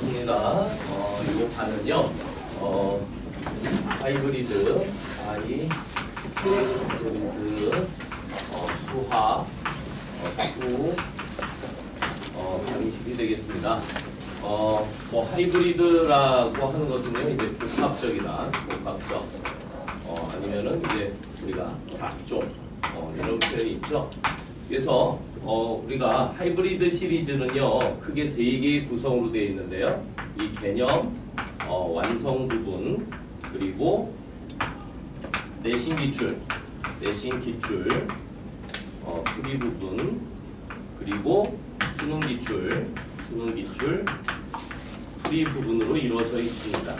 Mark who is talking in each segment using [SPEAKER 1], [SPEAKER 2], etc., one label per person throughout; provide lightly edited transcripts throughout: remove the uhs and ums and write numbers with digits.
[SPEAKER 1] 맞습니다. 이 반은요, 하이브리드, 수학, 수, 방식이 되겠습니다. 하이브리드라고 하는 것은요, 이제 복합적이다, 복합적. 아니면은 이제 우리가 작종, 이런 표현이 있죠. 그래서 우리가 하이브리드 시리즈는요, 크게 3개의 구성으로 되어 있는데요. 이 개념, 완성 부분, 그리고 내신 기출, 풀이 부분, 그리고 수능 기출, 풀이 부분으로 이루어져 있습니다.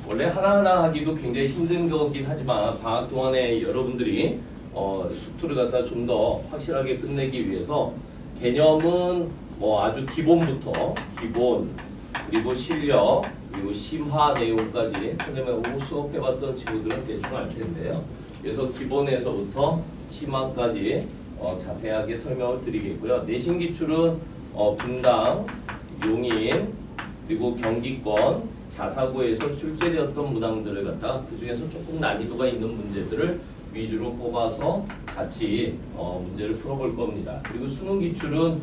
[SPEAKER 1] 원래 하나하나 하기도 굉장히 힘든 거긴 하지만 방학 동안에 여러분들이 수투를 갖다 좀 더 확실하게 끝내기 위해서 개념은 아주 기본부터 그리고 실력 그리고 심화 내용까지 선생님이 수업해봤던 친구들은 대충 알 텐데요. 그래서 기본에서부터 심화까지 자세하게 설명을 드리겠고요. 내신 기출은 분당, 용인 그리고 경기권 자사고에서 출제되었던 문항들을 갖다가 그 중에서 조금 난이도가 있는 문제들을 위주로 뽑아서 같이 문제를 풀어볼 겁니다. 그리고 수능 기출은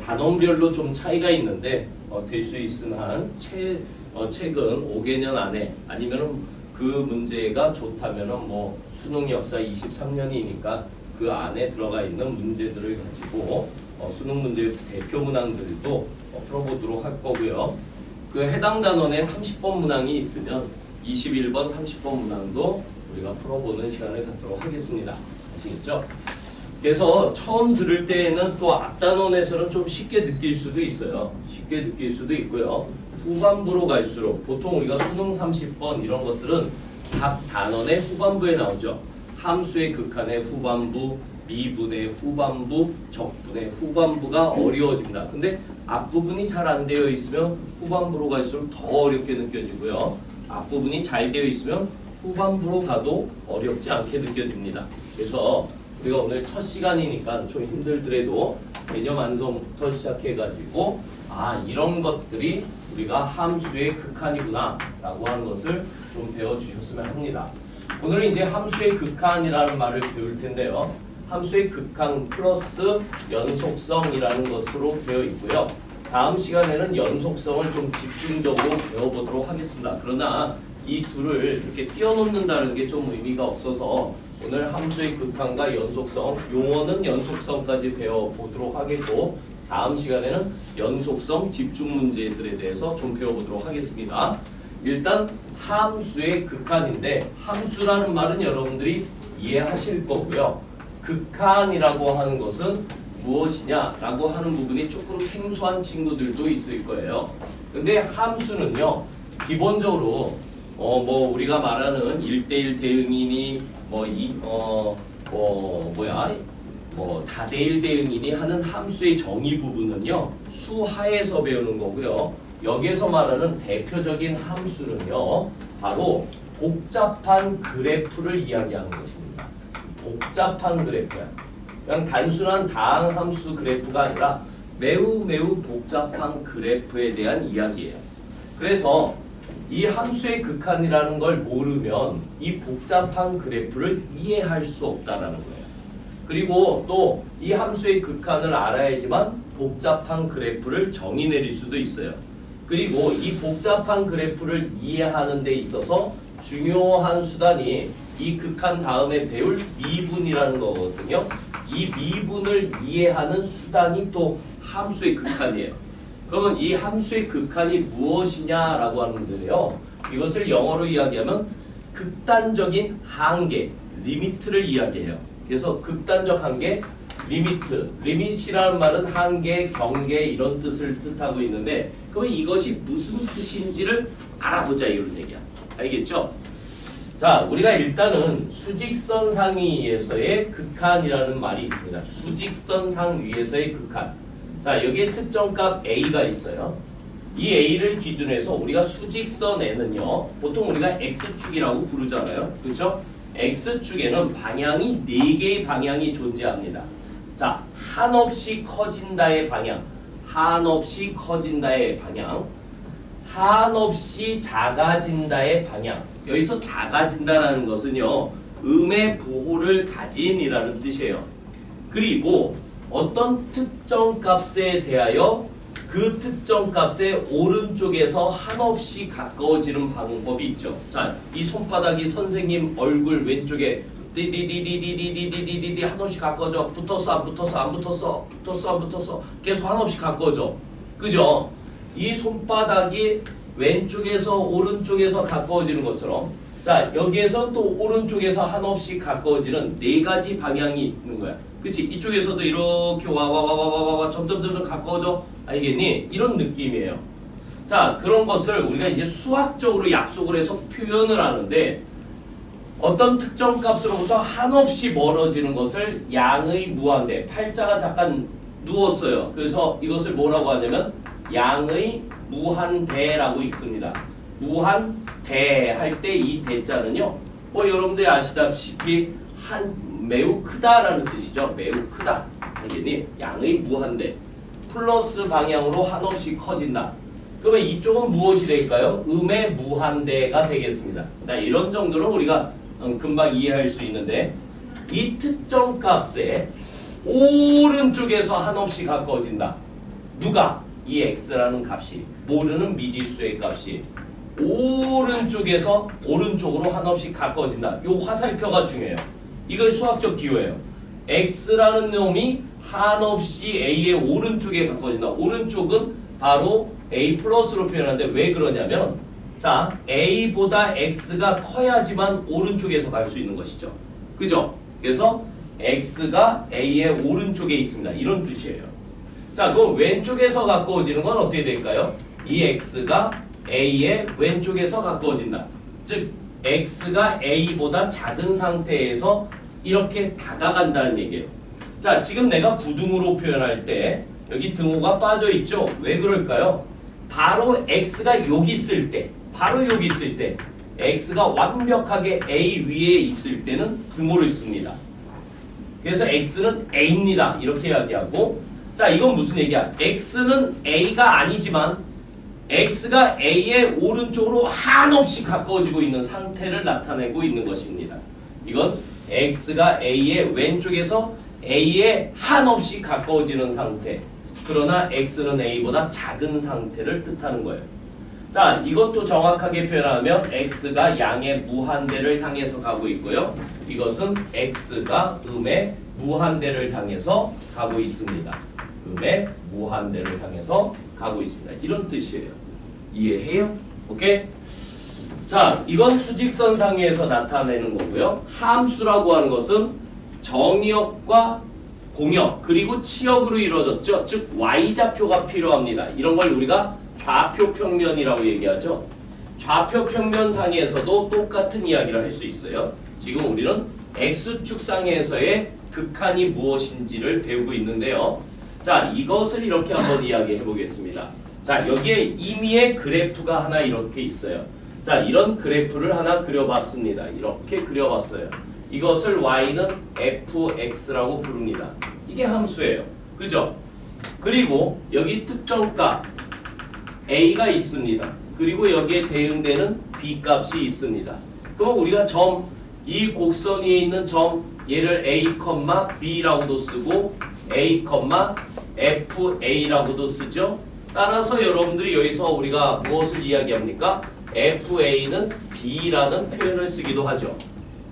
[SPEAKER 1] 단원별로 좀 차이가 있는데 될 수 있은 한 최근 5개년 안에 아니면은 그 문제가 좋다면은 수능 역사 23년이니까 그 안에 들어가 있는 문제들을 가지고 수능 문제 대표 문항들도 풀어보도록 할 거고요. 그 해당 단원에 30번 문항이 있으면 21번 30번 문항도 우리가 풀어보는 시간을 갖도록 하겠습니다. 아시겠죠? 그래서 처음 들을 때에는 또 앞단원에서는 좀 쉽게 느낄 수도 있어요. 쉽게 느낄 수도 있고요. 후반부로 갈수록 보통 우리가 수능 30번 이런 것들은 각 단원의 후반부에 나오죠. 함수의 극한의 후반부, 미분의 후반부, 적분의 후반부가 어려워집니다. 근데 앞부분이 잘 안 되어 있으면 후반부로 갈수록 더 어렵게 느껴지고요. 앞부분이 잘 되어 있으면 후반부로 가도 어렵지 않게 느껴집니다. 그래서 우리가 오늘 첫 시간이니까 좀 힘들더라도 개념 완성부터 시작해가지고 이런 것들이 우리가 함수의 극한이구나 라고 하는 것을 좀 배워주셨으면 합니다. 오늘은 이제 함수의 극한이라는 말을 배울 텐데요. 함수의 극한 플러스 연속성이라는 것으로 되어 있고요. 다음 시간에는 연속성을 좀 집중적으로 배워보도록 하겠습니다. 그러나 이 둘을 이렇게 띄워놓는다는 게 좀 의미가 없어서 오늘 함수의 극한과 연속성, 용어는 연속성까지 배워보도록 하겠고 다음 시간에는 연속성 집중 문제들에 대해서 좀 배워보도록 하겠습니다. 일단 함수의 극한인데 함수라는 말은 여러분들이 이해하실 거고요. 극한이라고 하는 것은 무엇이냐라고 하는 부분이 조금 생소한 친구들도 있을 거예요. 근데 함수는요, 기본적으로 우리가 말하는 1대1 대응이니 다대일 대응이니 하는 함수의 정의 부분은요, 수하에서 배우는 거고요. 여기에서 말하는 대표적인 함수는요, 바로 복잡한 그래프를 이야기하는 것입니다. 복잡한 그래프야. 그냥 단순한 다항함수 그래프가 아니라 매우 복잡한 그래프에 대한 이야기예요. 그래서 이 함수의 극한이라는 걸 모르면 이 복잡한 그래프를 이해할 수 없다라는 거예요. 그리고 또 이 함수의 극한을 알아야지만 복잡한 그래프를 정의 내릴 수도 있어요. 그리고 이 복잡한 그래프를 이해하는 데 있어서 중요한 수단이 이 극한 다음에 배울 미분이라는 거거든요. 이 미분을 이해하는 수단이 또 함수의 극한이에요. 그러면 이 함수의 극한이 무엇이냐라고 하는데요. 이것을 영어로 이야기하면 극단적인 한계, 리미트를 이야기해요. 그래서 극단적 한계, 리밋이라는 말은 한계, 경계 이런 뜻을 뜻하고 있는데 그럼 이것이 무슨 뜻인지를 알아보자 이런 얘기야. 알겠죠? 자, 우리가 일단은 수직선상 위에서의 극한이라는 말이 있습니다. 수직선상 위에서의 극한. 자, 여기에 특정값 A가 있어요. 이 A를 기준으로 해서 우리가 수직선에는요, 보통 우리가 X축이라고 부르잖아요. 그렇죠? X축에는 방향이 4개의 방향이 존재합니다. 자, 한없이 커진다의 방향, 한없이 커진다의 방향, 한없이 작아진다의 방향. 여기서 작아진다라는 것은요, 음의 부호를 가진이라는 뜻이에요. 그리고 어떤 특정 값에 대하여 그 특정 값의 오른쪽에서 한없이 가까워지는 방법이 있죠. 자, 이 손바닥이 선생님 얼굴 왼쪽에 디디디디디디디디디디 한없이 가까워져. 붙었어 안 붙었어 안 붙었어 붙었어 안 붙었어 계속 한없이 가까워져. 그죠? 이 손바닥이 왼쪽에서 오른쪽에서 가까워지는 것처럼, 자, 여기에서 또 오른쪽에서 한없이 가까워지는 네 가지 방향이 있는 거야. 그치? 이쪽에서도 이렇게 와 점점 가까워져. 알겠니? 이런 느낌이에요. 자, 그런 것을 우리가 이제 수학적으로 약속을 해서 표현을 하는데, 어떤 특정 값으로부터 한없이 멀어지는 것을 양의 무한대, 팔자가 잠깐 누웠어요. 그래서 이것을 뭐라고 하냐면 양의 무한대라고 읽습니다. 무한대 할 때 이 대자는요, 여러분들이 아시다시피 매우 크다라는 뜻이죠. 매우 크다. 알겠니? 양의 무한대. 플러스 방향으로 한없이 커진다. 그러면 이쪽은 무엇이 될까요? 음의 무한대가 되겠습니다. 자, 이런 정도는 우리가 금방 이해할 수 있는데, 이 특정 값에 오른쪽에서 한없이 가까워진다. 누가? 이 x라는 값이, 모르는 미지수의 값이 오른쪽에서 오른쪽으로 한없이 가까워진다. 이 화살표가 중요해요. 이건 수학적 기호예요. x라는 놈이 한없이 a의 오른쪽에 가까워진다. 오른쪽은 바로 a 플러스로 표현하는데 왜 그러냐면, 자, a보다 x가 커야지만 오른쪽에서 갈 수 있는 것이죠. 그죠? 그래서 x가 a의 오른쪽에 있습니다. 이런 뜻이에요. 자, 그럼 왼쪽에서 가까워지는 건 어떻게 될까요? 이 x가 a의 왼쪽에서 가까워진다. 즉 x가 a보다 작은 상태에서 이렇게 다가간다는 얘기예요. 자, 지금 내가 부등호로 표현할 때 여기 등호가 빠져 있죠? 왜 그럴까요? 바로 x가 여기 있을 때, 바로 여기 있을 때, x가 완벽하게 a 위에 있을 때는 등호를 씁니다. 그래서 x는 a입니다. 이렇게 이야기하고, 자, 이건 무슨 얘기야? x는 a가 아니지만 x가 a의 오른쪽으로 한없이 가까워지고 있는 상태를 나타내고 있는 것입니다. 이건 x가 a의 왼쪽에서 a에 한없이 가까워지는 상태, 그러나 x는 a보다 작은 상태를 뜻하는 거예요. 자, 이것도 정확하게 표현하면 x가 양의 무한대를 향해서 가고 있고요. 이것은 x가 음의 무한대를 향해서 가고 있습니다. 음의 무한대를 향해서 가고 있습니다. 이런 뜻이에요. 이해해요? 오케이? 자, 이건 수직선상에서 나타내는 거고요. 함수라고 하는 것은 정의역과 공역 그리고 치역으로 이루어졌죠. 즉 y좌표가 필요합니다. 이런 걸 우리가 좌표평면이라고 얘기하죠. 좌표평면상에서도 똑같은 이야기를 할 수 있어요. 지금 우리는 x축상에서의 극한이 무엇인지를 배우고 있는데요. 자, 이것을 이렇게 한번 이야기해 보겠습니다. 자, 여기에 임의의 그래프가 하나 이렇게 있어요. 자, 이런 그래프를 하나 그려봤습니다. 이렇게 그려봤어요. 이것을 y는 fx라고 부릅니다. 이게 함수예요. 그죠? 그리고 여기 특정값 a가 있습니다. 그리고 여기에 대응되는 b 값이 있습니다. 그럼 우리가 이 곡선 위에 있는 점, 얘를 a, b라고도 쓰고 a, fa라고도 쓰죠. 따라서 여러분들이 여기서 우리가 무엇을 이야기합니까? fa는 b라는 표현을 쓰기도 하죠.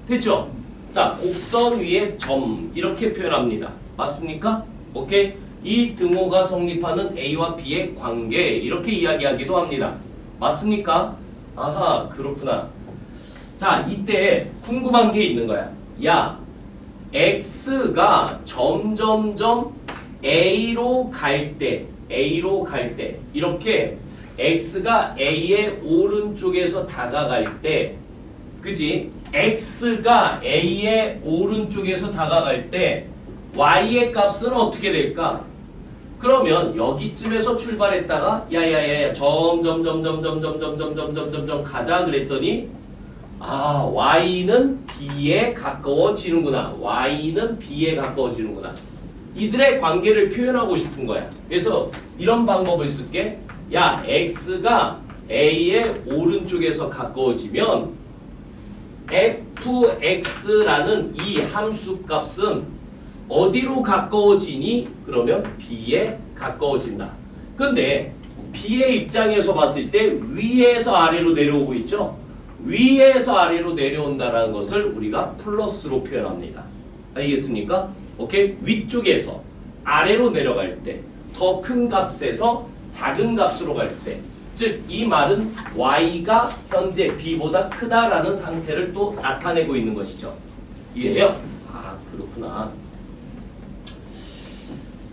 [SPEAKER 1] 됐죠? 자, 곡선 위에 점 이렇게 표현합니다. 맞습니까? 오케이? 이 등호가 성립하는 a와 b의 관계 이렇게 이야기하기도 합니다. 맞습니까? 아하, 그렇구나. 자, 이때 궁금한 게 있는 거야. 야, x가 점점점 a로 갈 때 이렇게 x가 a의 오른쪽에서 다가갈 때, 그지? x가 a의 오른쪽에서 다가갈 때 y의 값은 어떻게 될까? 그러면 여기쯤에서 출발했다가 야야야 점점 가자 그랬더니 아, y는 b에 가까워지는구나. y는 b에 가까워지는구나. 이들의 관계를 표현하고 싶은 거야. 그래서 이런 방법을 쓸게. 야, x가 a의 오른쪽에서 가까워지면 fx라는 이 함수 값은 어디로 가까워지니? 그러면 b에 가까워진다. 근데 b의 입장에서 봤을 때 위에서 아래로 내려오고 있죠? 위에서 아래로 내려온다는 것을 우리가 플러스로 표현합니다. 알겠습니까? 오케이? 위쪽에서 아래로 내려갈 때, 더 큰 값에서 작은 값으로 갈 때, 즉 이 말은 y가 현재 b보다 크다라는 상태를 또 나타내고 있는 것이죠. 이해해요? 아, 그렇구나.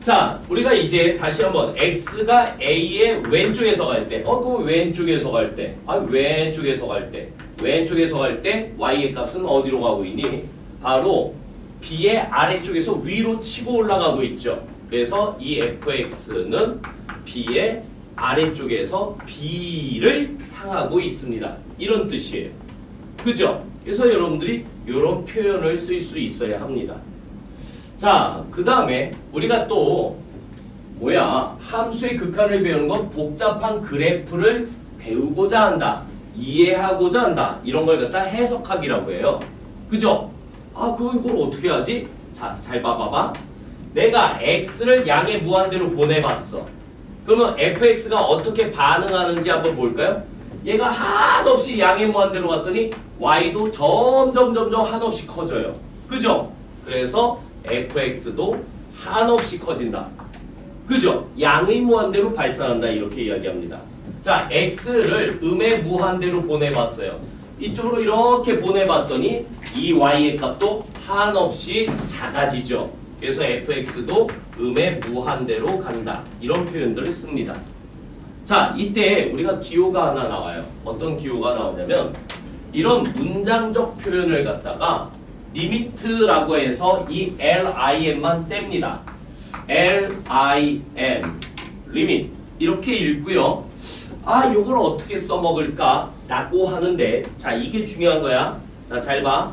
[SPEAKER 1] 자, 우리가 이제 다시 한번 x가 a의 왼쪽에서 갈 때, 그럼 왼쪽에서 갈 때, 왼쪽에서 갈 때, 왼쪽에서 갈 때 y의 값은 어디로 가고 있니? 바로 b의 아래쪽에서 위로 치고 올라가고 있죠. 그래서 이 fx는 b의 아래쪽에서 b를 향하고 있습니다. 이런 뜻이에요. 그죠? 그래서 여러분들이 이런 표현을 쓸 수 있어야 합니다. 자, 그 다음에 우리가 또 함수의 극한을 배우는 건 복잡한 그래프를 배우고자 한다. 이해하고자 한다. 이런 걸 갖다 해석하기라고 해요. 그죠? 그럼 이걸 어떻게 하지? 자, 잘 봐봐봐. 내가 x를 양의 무한대로 보내봤어. 그러면 fx가 어떻게 반응하는지 한번 볼까요? 얘가 한없이 양의 무한대로 갔더니 y도 점점 한없이 커져요. 그죠? 그래서 fx도 한없이 커진다. 그죠? 양의 무한대로 발산한다. 이렇게 이야기합니다. 자, x를 음의 무한대로 보내봤어요. 이쪽으로 이렇게 보내봤더니 이 y의 값도 한없이 작아지죠. 그래서 fx도 음의 무한대로 간다. 이런 표현들을 씁니다. 자, 이때 우리가 기호가 하나 나와요. 어떤 기호가 나오냐면 이런 문장적 표현을 갖다가 리미트라고 해서 이 lim만 뗍니다. lim, 리밋 이렇게 읽고요. 요걸 어떻게 써먹을까? 라고 하는데, 자, 이게 중요한 거야. 자, 잘 봐.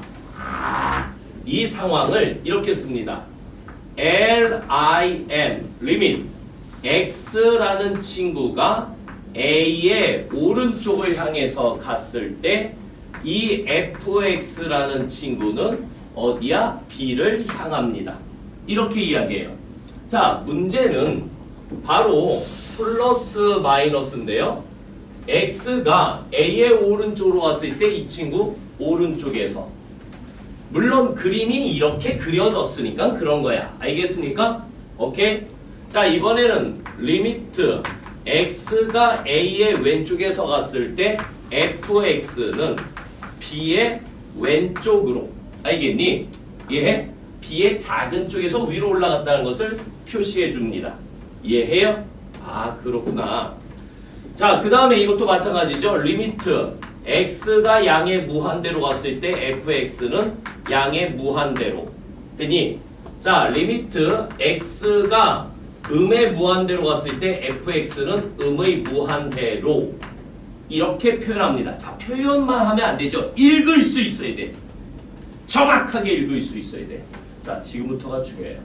[SPEAKER 1] 이 상황을 이렇게 씁니다. lim, 리밋 x라는 친구가 a의 오른쪽을 향해서 갔을 때 이 fx라는 친구는 어디야? b를 향합니다. 이렇게 이야기해요. 자, 문제는 바로 플러스 마이너스인데요. x가 a의 오른쪽으로 갔을 때 이 친구 오른쪽에서, 물론 그림이 이렇게 그려졌으니까 그런 거야. 알겠습니까? 오케이? 자, 이번에는 리미트 x가 a의 왼쪽에서 갔을 때 fx는 b의 왼쪽으로, 알겠니? 이해해? b의 작은 쪽에서 위로 올라갔다는 것을 표시해 줍니다. 이해해요? 그렇구나. 자, 그 다음에 이것도 마찬가지죠. 리미트 x가 양의 무한대로 갔을 때 fx는 양의 무한대로 되니, 자, 리미트 x가 음의 무한대로 갔을 때 fx는 음의 무한대로 이렇게 표현합니다. 자, 표현만 하면 안 되죠. 읽을 수 있어야 돼. 정확하게 읽을 수 있어야 돼. 자, 지금부터가 중요해요.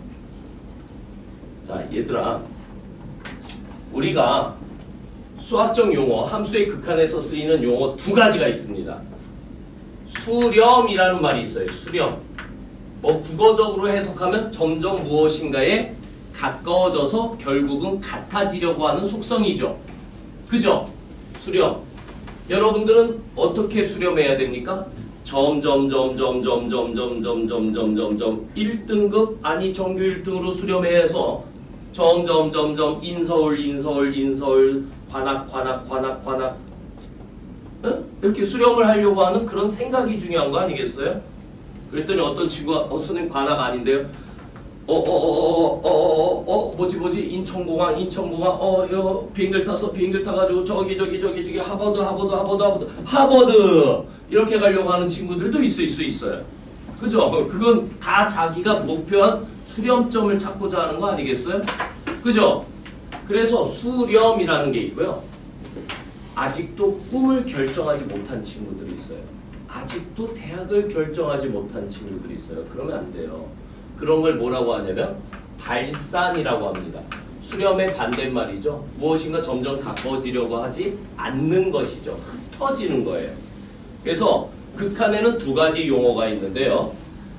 [SPEAKER 1] 자, 얘들아, 우리가 수학적 용어, 함수의 극한에서 쓰이는 용어 두 가지가 있습니다. 수렴이라는 말이 있어요. 수렴. 국어적으로 해석하면 점점 무엇인가에 가까워져서 결국은 같아지려고 하는 속성이죠. 그죠? 수렴. 여러분들은 어떻게 수렴해야 됩니까? 점점 1등급 아니 정규 1등으로 수렴해서 점점 인서울 관악 이렇게 수렴을 하려고 하는 그런 생각이 중요한 거 아니겠어요? 그랬더니 어떤 친구가 선생님 관악 아닌데요? 뭐지 인천공항 비행기를 타가지고 저기 하버드 이렇게 가려고 하는 친구들도 있을 수 있어요. 그죠? 그건 다 자기가 목표한 수렴점을 찾고자 하는 거 아니겠어요? 그죠? 그래서 수렴이라는 게 있고요. 아직도 꿈을 결정하지 못한 친구들이 있어요. 아직도 대학을 결정하지 못한 친구들이 있어요. 그러면 안 돼요. 그런 걸 뭐라고 하냐면 발산이라고 합니다. 수렴의 반대말이죠. 무엇인가 점점 가까워지려고 하지 않는 것이죠. 흩어지는 거예요. 그래서 극한에는 두 가지 용어가 있는데요.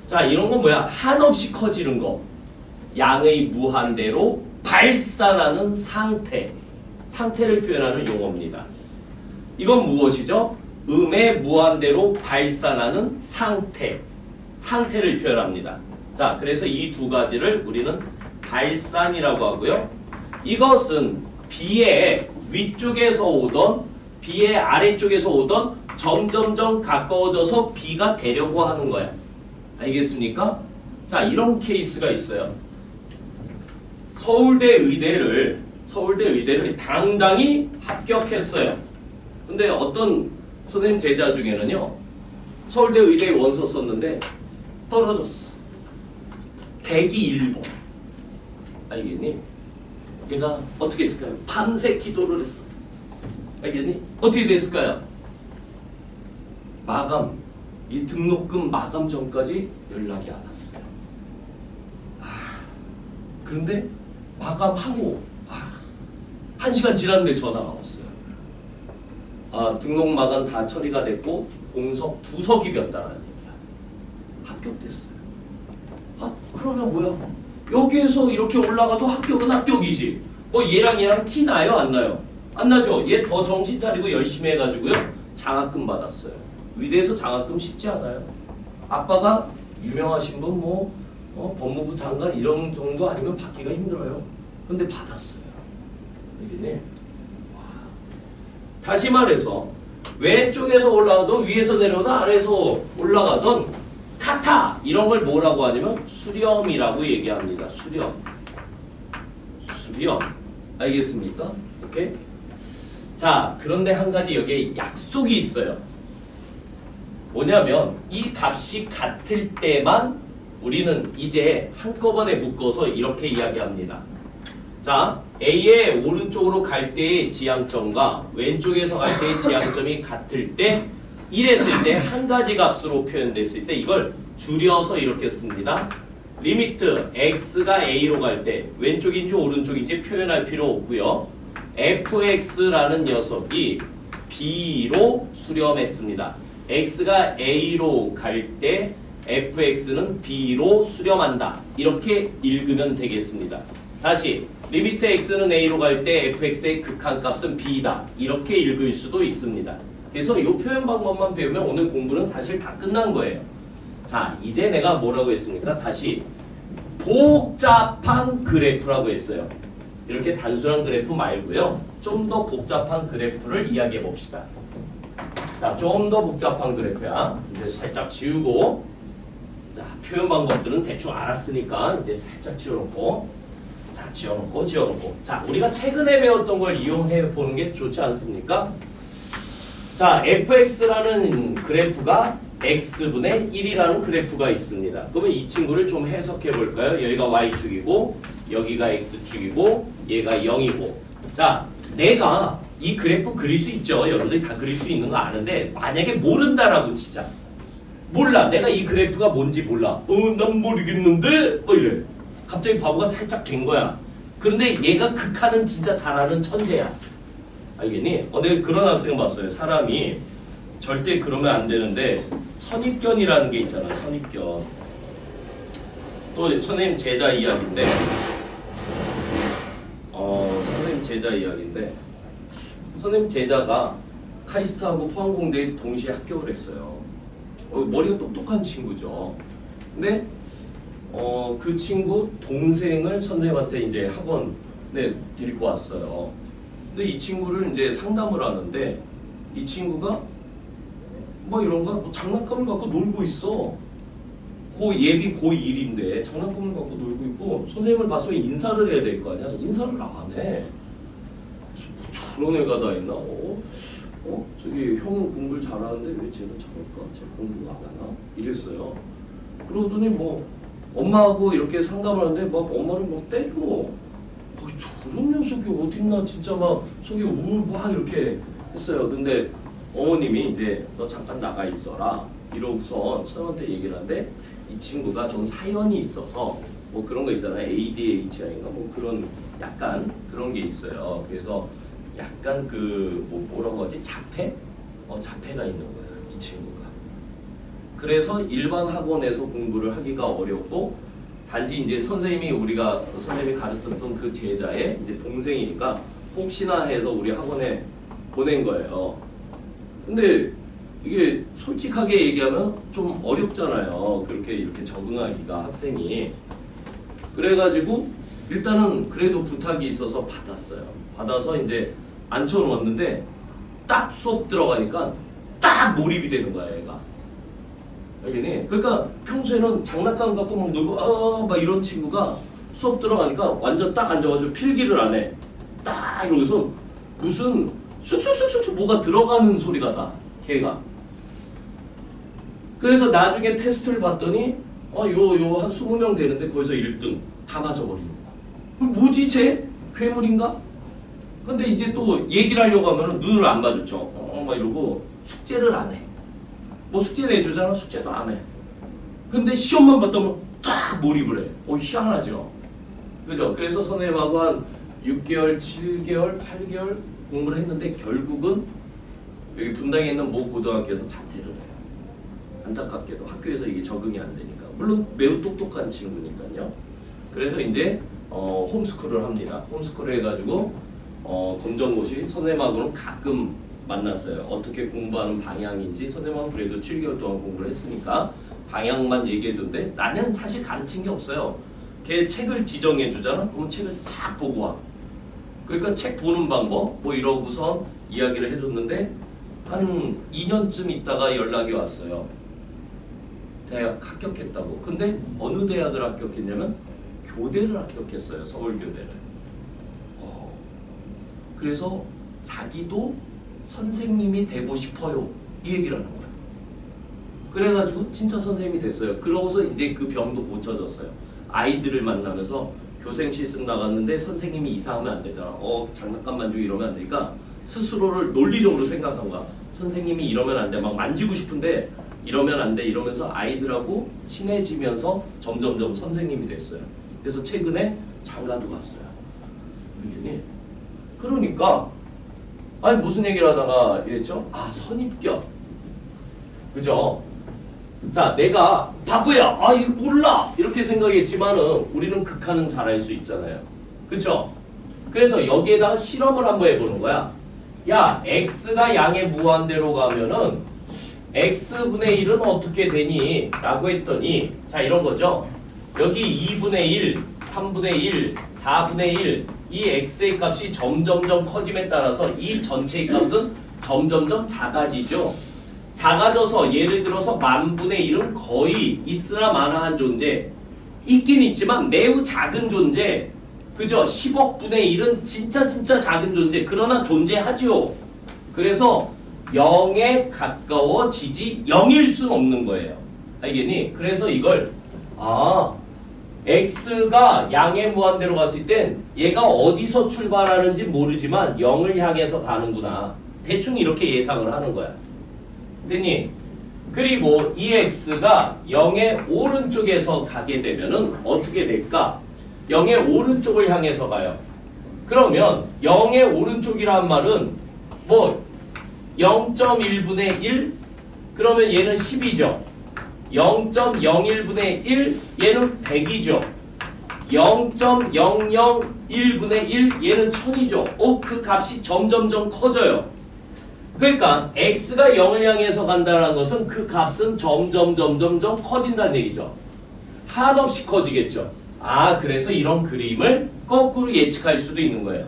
[SPEAKER 1] 자, 이런 건 뭐야? 한없이 커지는 거. 양의 무한대로 발산하는 상태를 표현하는 용어입니다. 이건 무엇이죠? 음의 무한대로 발산하는 상태를 표현합니다. 자, 그래서 이 두 가지를 우리는 발산이라고 하고요. 이것은 B의 위쪽에서 오던 B의 아래쪽에서 오던 점점점 가까워져서 B가 되려고 하는 거야. 알겠습니까? 자, 이런 케이스가 있어요. 서울대 의대를 당당히 합격했어요. 근데 어떤 선생님 제자 중에는요, 서울대 의대에 원서 썼는데 떨어졌어. 대기 1번. 알겠니? 얘가 어떻게 했을까요? 밤새 기도를 했어. 알겠니? 어떻게 됐을까요? 이 등록금 마감 전까지 연락이 안 왔어요. 그런데 마감하고 1시간 지났는데 전화가 왔어요. 등록 마감 다 처리가 됐고 공석 2석이 변다라는 얘기야. 합격됐어요. 그러면 뭐야? 여기에서 이렇게 올라가도 합격은 합격이지. 얘랑 티 나요? 안 나요? 안 나죠? 얘 더 정신 차리고 열심히 해가지고요. 장학금 받았어요. 의대에서 장학금 쉽지 않아요. 아빠가 유명하신 분 법무부 장관 이런 정도 아니면 받기가 힘들어요. 근데 받았어요. 알겠니? 다시 말해서 왼쪽에서 올라가던 위에서 내려오던 아래에서 올라가던 타타 이런 걸 뭐라고 하냐면 수렴이라고 얘기합니다. 수렴. 알겠습니까? 오케이? 자, 그런데 한 가지 여기에 약속이 있어요. 뭐냐면 이 값이 같을 때만 우리는 이제 한꺼번에 묶어서 이렇게 이야기합니다. 자, A의 오른쪽으로 갈 때의 지향점과 왼쪽에서 갈 때의 지향점이 같을 때 이랬을 때 한 가지 값으로 표현됐을 때 이걸 줄여서 이렇게 씁니다. 리미트 x가 a로 갈 때 왼쪽인지 오른쪽인지 표현할 필요 없고요. fx라는 녀석이 b로 수렴했습니다. x가 a로 갈 때 fx는 b로 수렴한다. 이렇게 읽으면 되겠습니다. 다시 리미트 x는 a로 갈 때 fx의 극한값은 b다. 이렇게 읽을 수도 있습니다. 그래서 이 표현 방법만 배우면 오늘 공부는 사실 다 끝난 거예요. 자, 이제 내가 뭐라고 했습니까? 다시 복잡한 그래프라고 했어요. 이렇게 단순한 그래프 말고요. 좀 더 복잡한 그래프를 이야기해 봅시다. 자, 좀 더 복잡한 그래프야. 이제 살짝 지우고, 자, 표현 방법들은 대충 알았으니까 이제 살짝 지워놓고, 자, 지워놓고. 자, 우리가 최근에 배웠던 걸 이용해 보는 게 좋지 않습니까? 자, fx라는 그래프가 x분의 1이라는 그래프가 있습니다. 그러면 이 친구를 좀 해석해 볼까요? 여기가 y축이고 여기가 x축이고 얘가 0이고. 자, 내가 이 그래프 그릴 수 있죠. 여러분들이 다 그릴 수 있는 거 아는데 만약에 모른다라고 치자. 몰라. 내가 이 그래프가 뭔지 몰라. 난 모르겠는데? 이래. 갑자기 바보가 살짝 된 거야. 그런데 얘가 극한은 진짜 잘하는 천재야. 알겠니? 내가 그런 학생 봤어요. 사람이 절대 그러면 안 되는데 선입견이라는 게 있잖아. 선입견. 또 선생님 제자 이야기인데 선생님 제자가 카이스트하고 포항공대에 동시에 합격을 했어요. 머리가 똑똑한 친구죠. 근데 그 친구 동생을 선생님한테 이제 학원에 데리고 왔어요. 근데 이 친구를 이제 상담을 하는데 이 친구가 이런가 장난감을 갖고 놀고 있어. 예비 고1인데 장난감을 갖고 놀고 있고 선생님을 봤으면 인사를 해야 될 거 아니야. 인사를 안 해. 저런 애가 다 있나? 저기 형은 공부를 잘하는데 왜 쟤는 저럴까? 쟤 공부 안 하나? 이랬어요. 그러더니 엄마하고 이렇게 상담을 하는데 엄마를 때려. 저런 녀석이 어딨나 진짜 속이 막 이렇게 했어요. 근데 어머님이 이제 너 잠깐 나가 있어라 이러고서 선생님한테 얘기를 하는데 이 친구가 좀 사연이 있어서 뭐 그런 거 있잖아요. ADHI인가 뭐 그런 약간 그런 게 있어요. 그래서 약간 그 뭐라고 하지? 자폐? 자폐가 있는 거야, 이 친구가. 그래서 일반 학원에서 공부를 하기가 어렵고 단지 이제 선생님이 가르쳤던 그 제자의 이제 동생이니까 혹시나 해서 우리 학원에 보낸 거예요. 근데 이게 솔직하게 얘기하면 좀 어렵잖아요. 그렇게 이렇게 적응하기가 학생이. 그래가지고 일단은 그래도 부탁이 있어서 받았어요. 받아서 이제 앉혀놓았는데 딱 수업 들어가니까 딱 몰입이 되는 거야, 얘가. 알겠니? 그러니까 평소에는 장난감 갖고 막 놀고 막 이런 친구가 수업 들어가니까 완전 딱 앉아가지고 필기를 안 해. 딱 이러고서 무슨 쑥쑥쑥쑥 뭐가 들어가는 소리가 다 걔가. 그래서 나중에 테스트를 봤더니 요 한 20명 되는데 거기서 1등 다 맞아버리는 거야. 뭐지 쟤? 괴물인가? 근데 이제 또 얘기를 하려고 하면은 눈을 안 마주쳐. 막 이러고 숙제를 안 해. 뭐 숙제 내주잖아. 숙제도 안 해. 근데 시험만 봤다면 딱 몰입을 해. 희한하죠. 그죠? 그래서 선생님하고 한 6개월, 7개월, 8개월 공부를 했는데 결국은 여기 분당에 있는 모 고등학교에서 자퇴를 해요. 안타깝게도 학교에서 이게 적응이 안 되니까. 물론 매우 똑똑한 친구니까요. 그래서 이제 홈스쿨을 합니다. 홈스쿨을 해가지고 검정고시 선생님하고는 가끔 만났어요. 어떻게 공부하는 방향인지 선생님은 그래도 7개월 동안 공부를 했으니까 방향만 얘기해줬는데 나는 사실 가르친 게 없어요. 걔 책을 지정해 주잖아. 그럼 책을 싹 보고 와. 그러니까 책 보는 방법 뭐 이러고서 이야기를 해줬는데 한 2년쯤 있다가 연락이 왔어요. 대학 합격했다고. 근데 어느 대학을 합격했냐면 교대를 합격했어요. 서울교대를. 그래서 자기도 선생님이 되고 싶어요. 이 얘기를 하는 거야. 그래가지고 진짜 선생님이 됐어요. 그러고서 이제 그 병도 고쳐졌어요. 아이들을 만나면서 교생실 쓱 나갔는데 선생님이 이상하면 안 되잖아. 장난감 만지고 이러면 안 되니까 스스로를 논리적으로 생각한 거야. 선생님이 이러면 안 돼. 막 만지고 싶은데 이러면 안 돼. 이러면서 아이들하고 친해지면서 점점점 선생님이 됐어요. 그래서 최근에 장가도 갔어요. 그러니까 아니 무슨 얘기를 하다가 이랬죠? 선입견. 그죠? 자, 내가 바보야. 이거 몰라. 이렇게 생각했지만은 우리는 극한은 잘할 수 있잖아요. 그쵸? 그래서 여기에다가 실험을 한번 해보는 거야. 야, x가 양의 무한대로 가면은 x분의 1은 어떻게 되니? 라고 했더니 자, 이런 거죠. 여기 2분의 1, 3분의 1, 4분의 1 이 x의 값이 점점점 커짐에 따라서 이 전체의 값은 점점점 작아지죠. 작아져서 예를 들어서 만분의 1은 거의 있으나 마나한 존재. 있긴 있지만 매우 작은 존재. 그죠? 10억 분의 1은 진짜 작은 존재. 그러나 존재하지요. 그래서 0에 가까워지지 0일 수는 없는 거예요. 알겠니? 그래서 이걸 x가 양의 무한대로 갔을 땐 얘가 어디서 출발하는지 모르지만 0을 향해서 가는구나. 대충 이렇게 예상을 하는 거야. 됐니? 그리고 이 x가 0의 오른쪽에서 가게 되면은 어떻게 될까? 0의 오른쪽을 향해서 가요. 그러면 0의 오른쪽이란 말은 뭐 0.1분의 1? 그러면 얘는 10이죠. 0.01분의 1? 얘는 100이죠. 0.001분의 1? 얘는 1000이죠. 그 값이 점점점 커져요. 그러니까 x가 0을 향해서 간다는 것은 그 값은 점점 커진다는 얘기죠. 한없이 커지겠죠. 그래서 이런 그림을 거꾸로 예측할 수도 있는 거예요.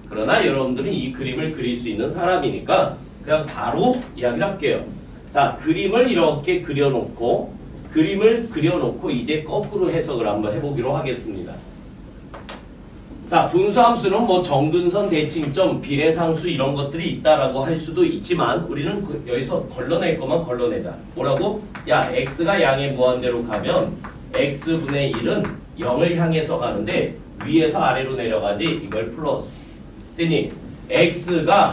[SPEAKER 1] 그러나 여러분들은 이 그림을 그릴 수 있는 사람이니까 그냥 바로 이야기를 할게요. 자, 그림을 이렇게 그려놓고 이제 거꾸로 해석을 한번 해보기로 하겠습니다. 자, 분수함수는 뭐 정근선, 대칭점, 비례상수 이런 것들이 있다라고 할 수도 있지만 우리는 여기서 걸러낼 것만 걸러내자. 뭐라고? 야, x가 양의 무한대로 가면 x분의 1은 0을 향해서 가는데 위에서 아래로 내려가지. 이걸 플러스. 됐니? x가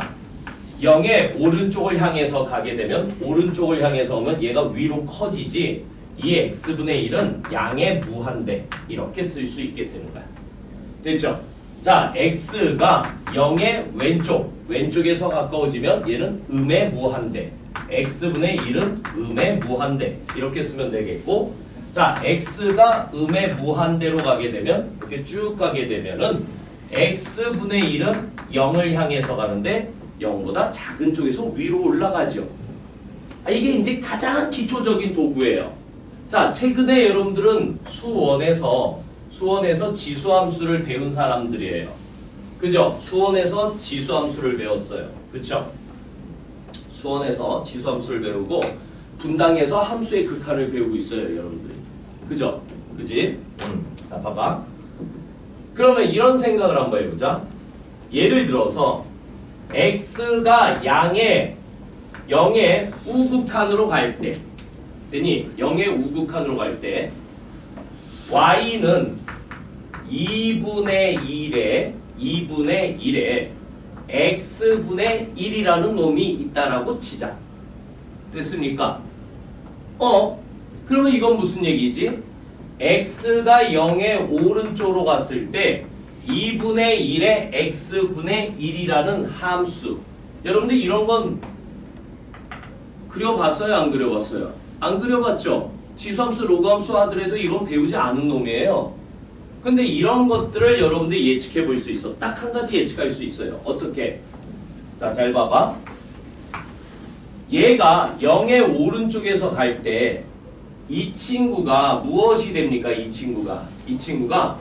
[SPEAKER 1] 0의 오른쪽을 향해서 가게 되면 오른쪽을 향해서 오면 얘가 위로 커지지. 이 x분의 1은 양의 무한대 이렇게 쓸 수 있게 되는 거야. 됐죠? 자, x가 0의 왼쪽에서 가까워지면 얘는 음의 무한대, x분의 1은 음의 무한대 이렇게 쓰면 되겠고, 자, x가 음의 무한대로 가게 되면 이렇게 쭉 가게 되면은 x분의 1은 0을 향해서 가는데 0보다 작은 쪽에서 위로 올라가죠. 이게 이제 가장 기초적인 도구예요. 자, 최근에 여러분들은 수원에서 지수함수를 배운 사람들이에요. 그죠? 수원에서 지수함수를 배웠어요. 그쵸? 수원에서 지수함수를 배우고 분당에서 함수의 극한을 배우고 있어요, 여러분들이. 그죠? 그지? 자, 봐봐. 그러면 이런 생각을 한번 해보자. 예를 들어서 x가 0의 우극한으로 갈 때, 되니 0의 우극한으로 갈 때 y는 2분의 1에 x분의 1이라는 놈이 있다라고 치자. 됐습니까? 그러면 이건 무슨 얘기지? x가 0의 오른쪽으로 갔을 때 2분의 1에 x분의 1이라는 함수. 여러분들 이런 건 그려봤어요? 안 그려봤어요? 안 그려봤죠? 지수함수, 로그함수 하더라도 이건 배우지 않은 놈이에요. 근데 이런 것들을 여러분들이 예측해 볼 수 있어. 딱 한 가지 예측할 수 있어요. 어떻게? 자, 잘 봐봐. 얘가 0의 오른쪽에서 갈 때 이 친구가 무엇이 됩니까? 이 친구가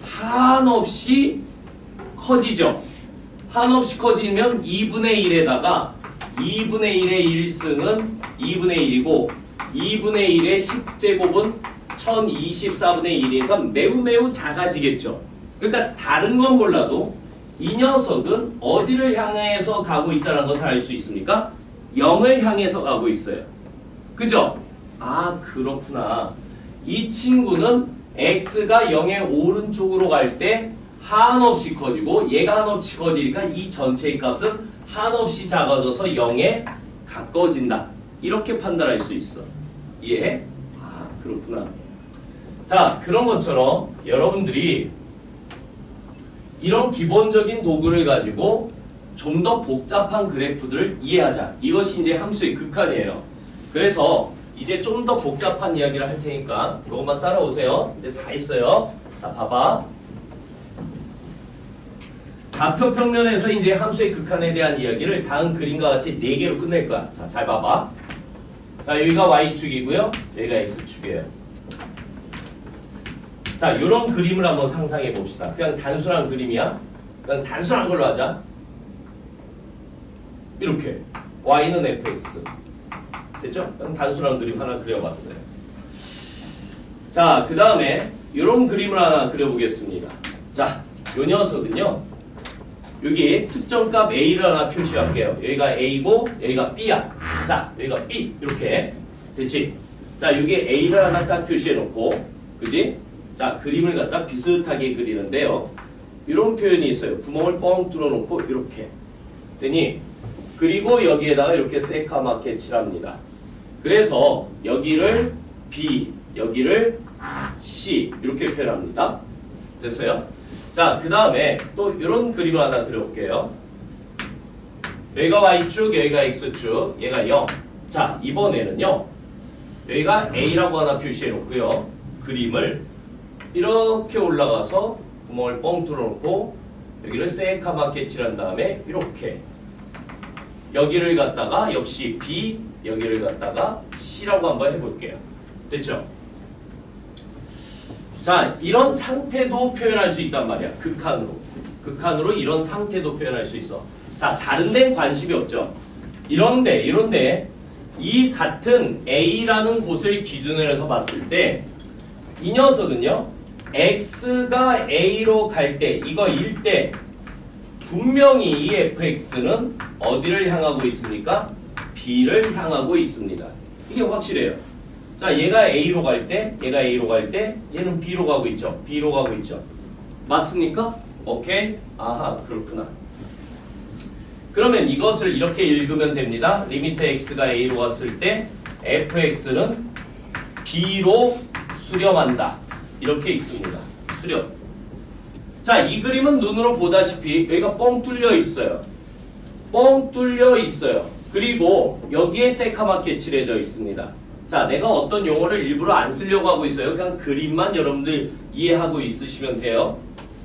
[SPEAKER 1] 한없이 커지죠. 한없이 커지면 2분의 1에다가 2분의 1의 1승은 2분의 1이고 2분의 1의 10제곱은 1024분의 1이니까 매우 작아지겠죠. 그러니까 다른 건 몰라도 이 녀석은 어디를 향해서 가고 있다는 것을 알 수 있습니까? 0을 향해서 가고 있어요. 그죠? 아, 그렇구나. 이 친구는 x가 0의 오른쪽으로 갈 때 한없이 커지고 얘가 한없이 커지니까 이 전체의 값은 한없이 작아져서 0에 가까워진다. 이렇게 판단할 수 있어. 이해해? 아, 그렇구나. 자, 그런 것처럼 여러분들이 이런 기본적인 도구를 가지고 좀 더 복잡한 그래프들을 이해하자. 이것이 이제 함수의 극한이에요. 그래서 이제 좀 더 복잡한 이야기를 할 테니까 이것만 따라오세요. 이제 다 했어요. 자, 봐봐. 좌표 평면에서 이제 함수의 극한에 대한 이야기를 다음 그림과 같이 4개로 끝낼 거야. 자, 잘 봐봐. 자, 여기가 y축이고요. 여기가 x축이에요. 자, 이런 그림을 한번 상상해 봅시다. 그냥 단순한 그림이야. 그냥 단순한 걸로 하자. 이렇게 y는 fx. 됐죠? 그냥 단순한 그림 하나 그려봤어요. 자, 그 다음에 이런 그림을 하나 그려보겠습니다. 자, 요 녀석은요. 여기 특정값 a를 하나 표시할게요. 여기가 a고 여기가 b야. 자, 여기가 b. 이렇게. 됐지? 자, 여기 a를 하나 딱 표시해놓고, 그지? 자, 그림을 갖다 비슷하게 그리는데요. 이런 표현이 있어요. 구멍을 뻥 뚫어놓고 이렇게. 되니? 그리고 여기에다가 이렇게 새까맣게 칠합니다. 그래서 여기를 B, 여기를 C 이렇게 표현합니다. 됐어요? 자, 그 다음에 또 이런 그림을 하나 그려볼게요. 여기가 Y축, 여기가 X축, 얘가 0. 자, 이번에는요. 여기가 A라고 하나 표시해 놓고요. 그림을 이렇게 올라가서 구멍을 뻥 뚫어놓고 여기를 새까맣게 칠한 다음에 이렇게 여기를 갖다가 역시 B, 여기를 갖다가 C라고 한번 해볼게요. 됐죠? 자, 이런 상태도 표현할 수 있단 말이야. 극한으로 이런 상태도 표현할 수 있어. 자, 다른 데는 관심이 없죠. 이런데 이 같은 A라는 곳을 기준으로 해서 봤을 때 이 녀석은요. X가 A로 갈 때, 이거 일 때 분명히 이 fx는 어디를 향하고 있습니까? B를 향하고 있습니다. 이게 확실해요. 자, 얘가 A로 갈 때, 얘가 A로 갈 때, 얘는 B로 가고 있죠. B로 가고 있죠. 맞습니까? 오케이? 아하, 그렇구나. 그러면 이것을 이렇게 읽으면 됩니다. 리미트 x가 A로 갔을 때 fx는 B로 수렴한다. 이렇게 있습니다. 수렴. 자, 이 그림은 눈으로 보다시피 여기가 뻥 뚫려 있어요. 뻥 뚫려 있어요. 그리고 여기에 새카맣게 칠해져 있습니다. 자, 내가 어떤 용어를 일부러 안 쓰려고 하고 있어요. 그냥 그림만 여러분들 이해하고 있으시면 돼요.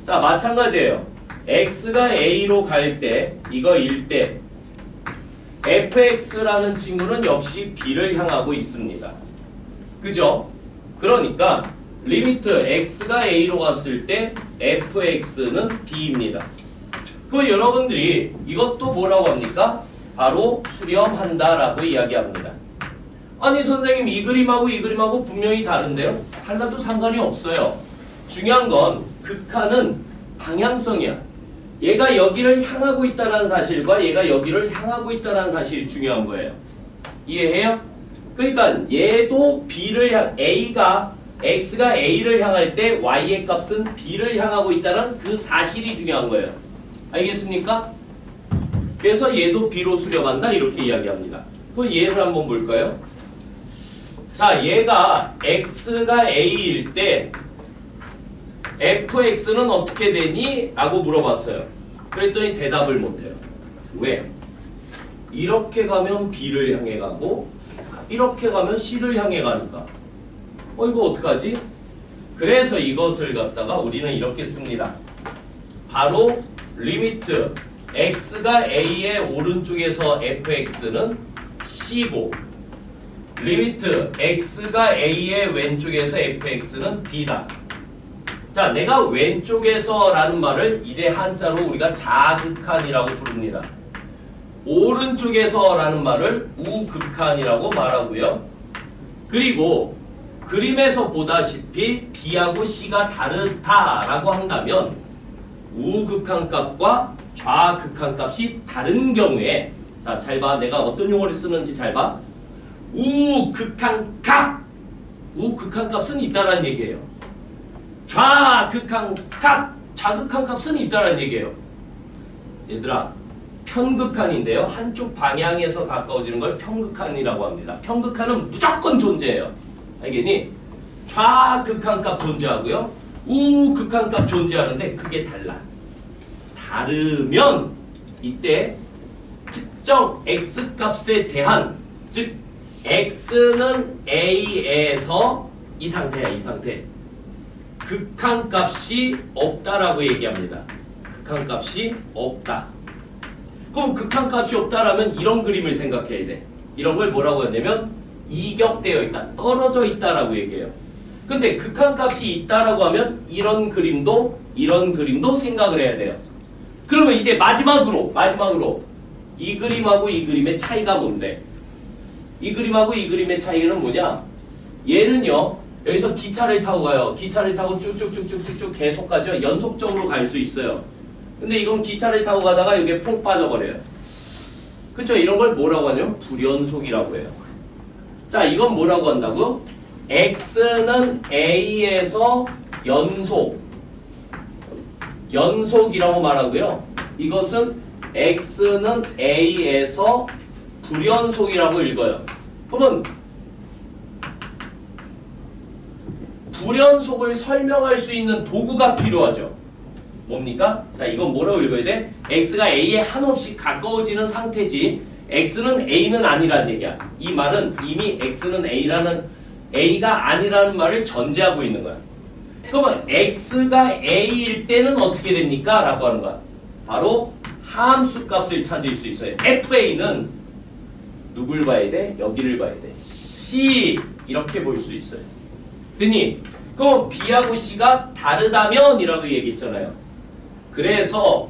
[SPEAKER 1] 자, 마찬가지예요. x가 a로 갈 때, 이거일 때 fx라는 친구는 역시 b를 향하고 있습니다. 그죠? 그러니까 리미트 x가 a로 갔을 때 fx는 b입니다. 그럼 여러분들이 이것도 뭐라고 합니까? 바로 수렴한다라고 이야기합니다. 아니 선생님 이 그림하고 분명히 다른데요? 달라도 상관이 없어요. 중요한 건 극한은 방향성이야. 얘가 여기를 향하고 있다는 사실과 얘가 여기를 향하고 있다는 사실이 중요한 거예요. 이해해요? 그러니까 얘도 B를 X가 A를 향할 때 Y의 값은 B를 향하고 있다는 그 사실이 중요한 거예요. 알겠습니까? 그래서 얘도 B로 수렴한다 이렇게 이야기합니다. 그럼 얘를 한번 볼까요? 자, 얘가 X가 A일 때 fx는 어떻게 되니? 라고 물어봤어요. 그랬더니 대답을 못해요. 왜? 이렇게 가면 B를 향해 가고 이렇게 가면 C를 향해 가니까 이거 어떡하지? 그래서 이것을 갖다가 우리는 이렇게 씁니다. 바로 리미트 x가 a의 오른쪽에서 fx는 c고 리미트 x가 a의 왼쪽에서 fx는 b다. 자, 내가 왼쪽에서 라는 말을 이제 한자로 우리가 자극한이라고 부릅니다. 오른쪽에서 라는 말을 우극한이라고 말하고요. 그리고 그림에서 보다시피 B하고 C가 다르다라고 한다면 우극한 값과 좌극한 값이 다른 경우에 자, 잘 봐. 내가 어떤 용어를 쓰는지 잘 봐. 우극한 값은 있다라는 얘기예요. 좌극한 값은 있다라는 얘기예요. 얘들아, 편극한인데요. 한쪽 방향에서 가까워지는 걸 편극한이라고 합니다. 편극한은 무조건 존재해요. 알겠니? 좌극한 값 존재하고요. 우극한 값 존재하는데 그게 달라. 다르면 이때 특정 x값에 대한 즉 x는 a에서 이 상태야. 이 상태. 극한값이 없다라고 얘기합니다. 극한값이 없다. 그럼 극한값이 없다라면 이런 그림을 생각해야 돼. 이런 걸 뭐라고 하냐면 이격되어 있다. 떨어져 있다라고 얘기해요. 근데 극한값이 있다라고 하면 이런 그림도 생각을 해야 돼요. 그러면 이제 마지막으로 이 그림하고 이 그림의 차이가 뭔데? 이 그림하고 이 그림의 차이는 뭐냐? 얘는요. 여기서 기차를 타고 가요. 기차를 타고 쭉쭉쭉쭉쭉 계속 가죠. 연속적으로 갈 수 있어요. 근데 이건 기차를 타고 가다가 여기에 퐁 빠져버려요. 그쵸? 이런 걸 뭐라고 하냐면 불연속이라고 해요. 자, 이건 뭐라고 한다고? x는 a에서 연속이라고 말하고요. 이것은 x는 a에서 불연속이라고 읽어요. 그러면 불연속을 설명할 수 있는 도구가 필요하죠. 뭡니까? 자, 이건 뭐라고 읽어야 돼? x가 a에 한없이 가까워지는 상태지 x는 a는 아니라는 얘기야. 이 말은 이미 x는 a가 아니라는 말을 전제하고 있는 거야. 그러면 x가 a일 때는 어떻게 됩니까? 라고 하는 거야. 바로 함수 값을 찾을 수 있어요. fa는 누굴 봐야 돼? 여기를 봐야 돼. c 이렇게 볼 수 있어요. 됐니? 그럼 b하고 c가 다르다면 이라고 얘기했잖아요. 그래서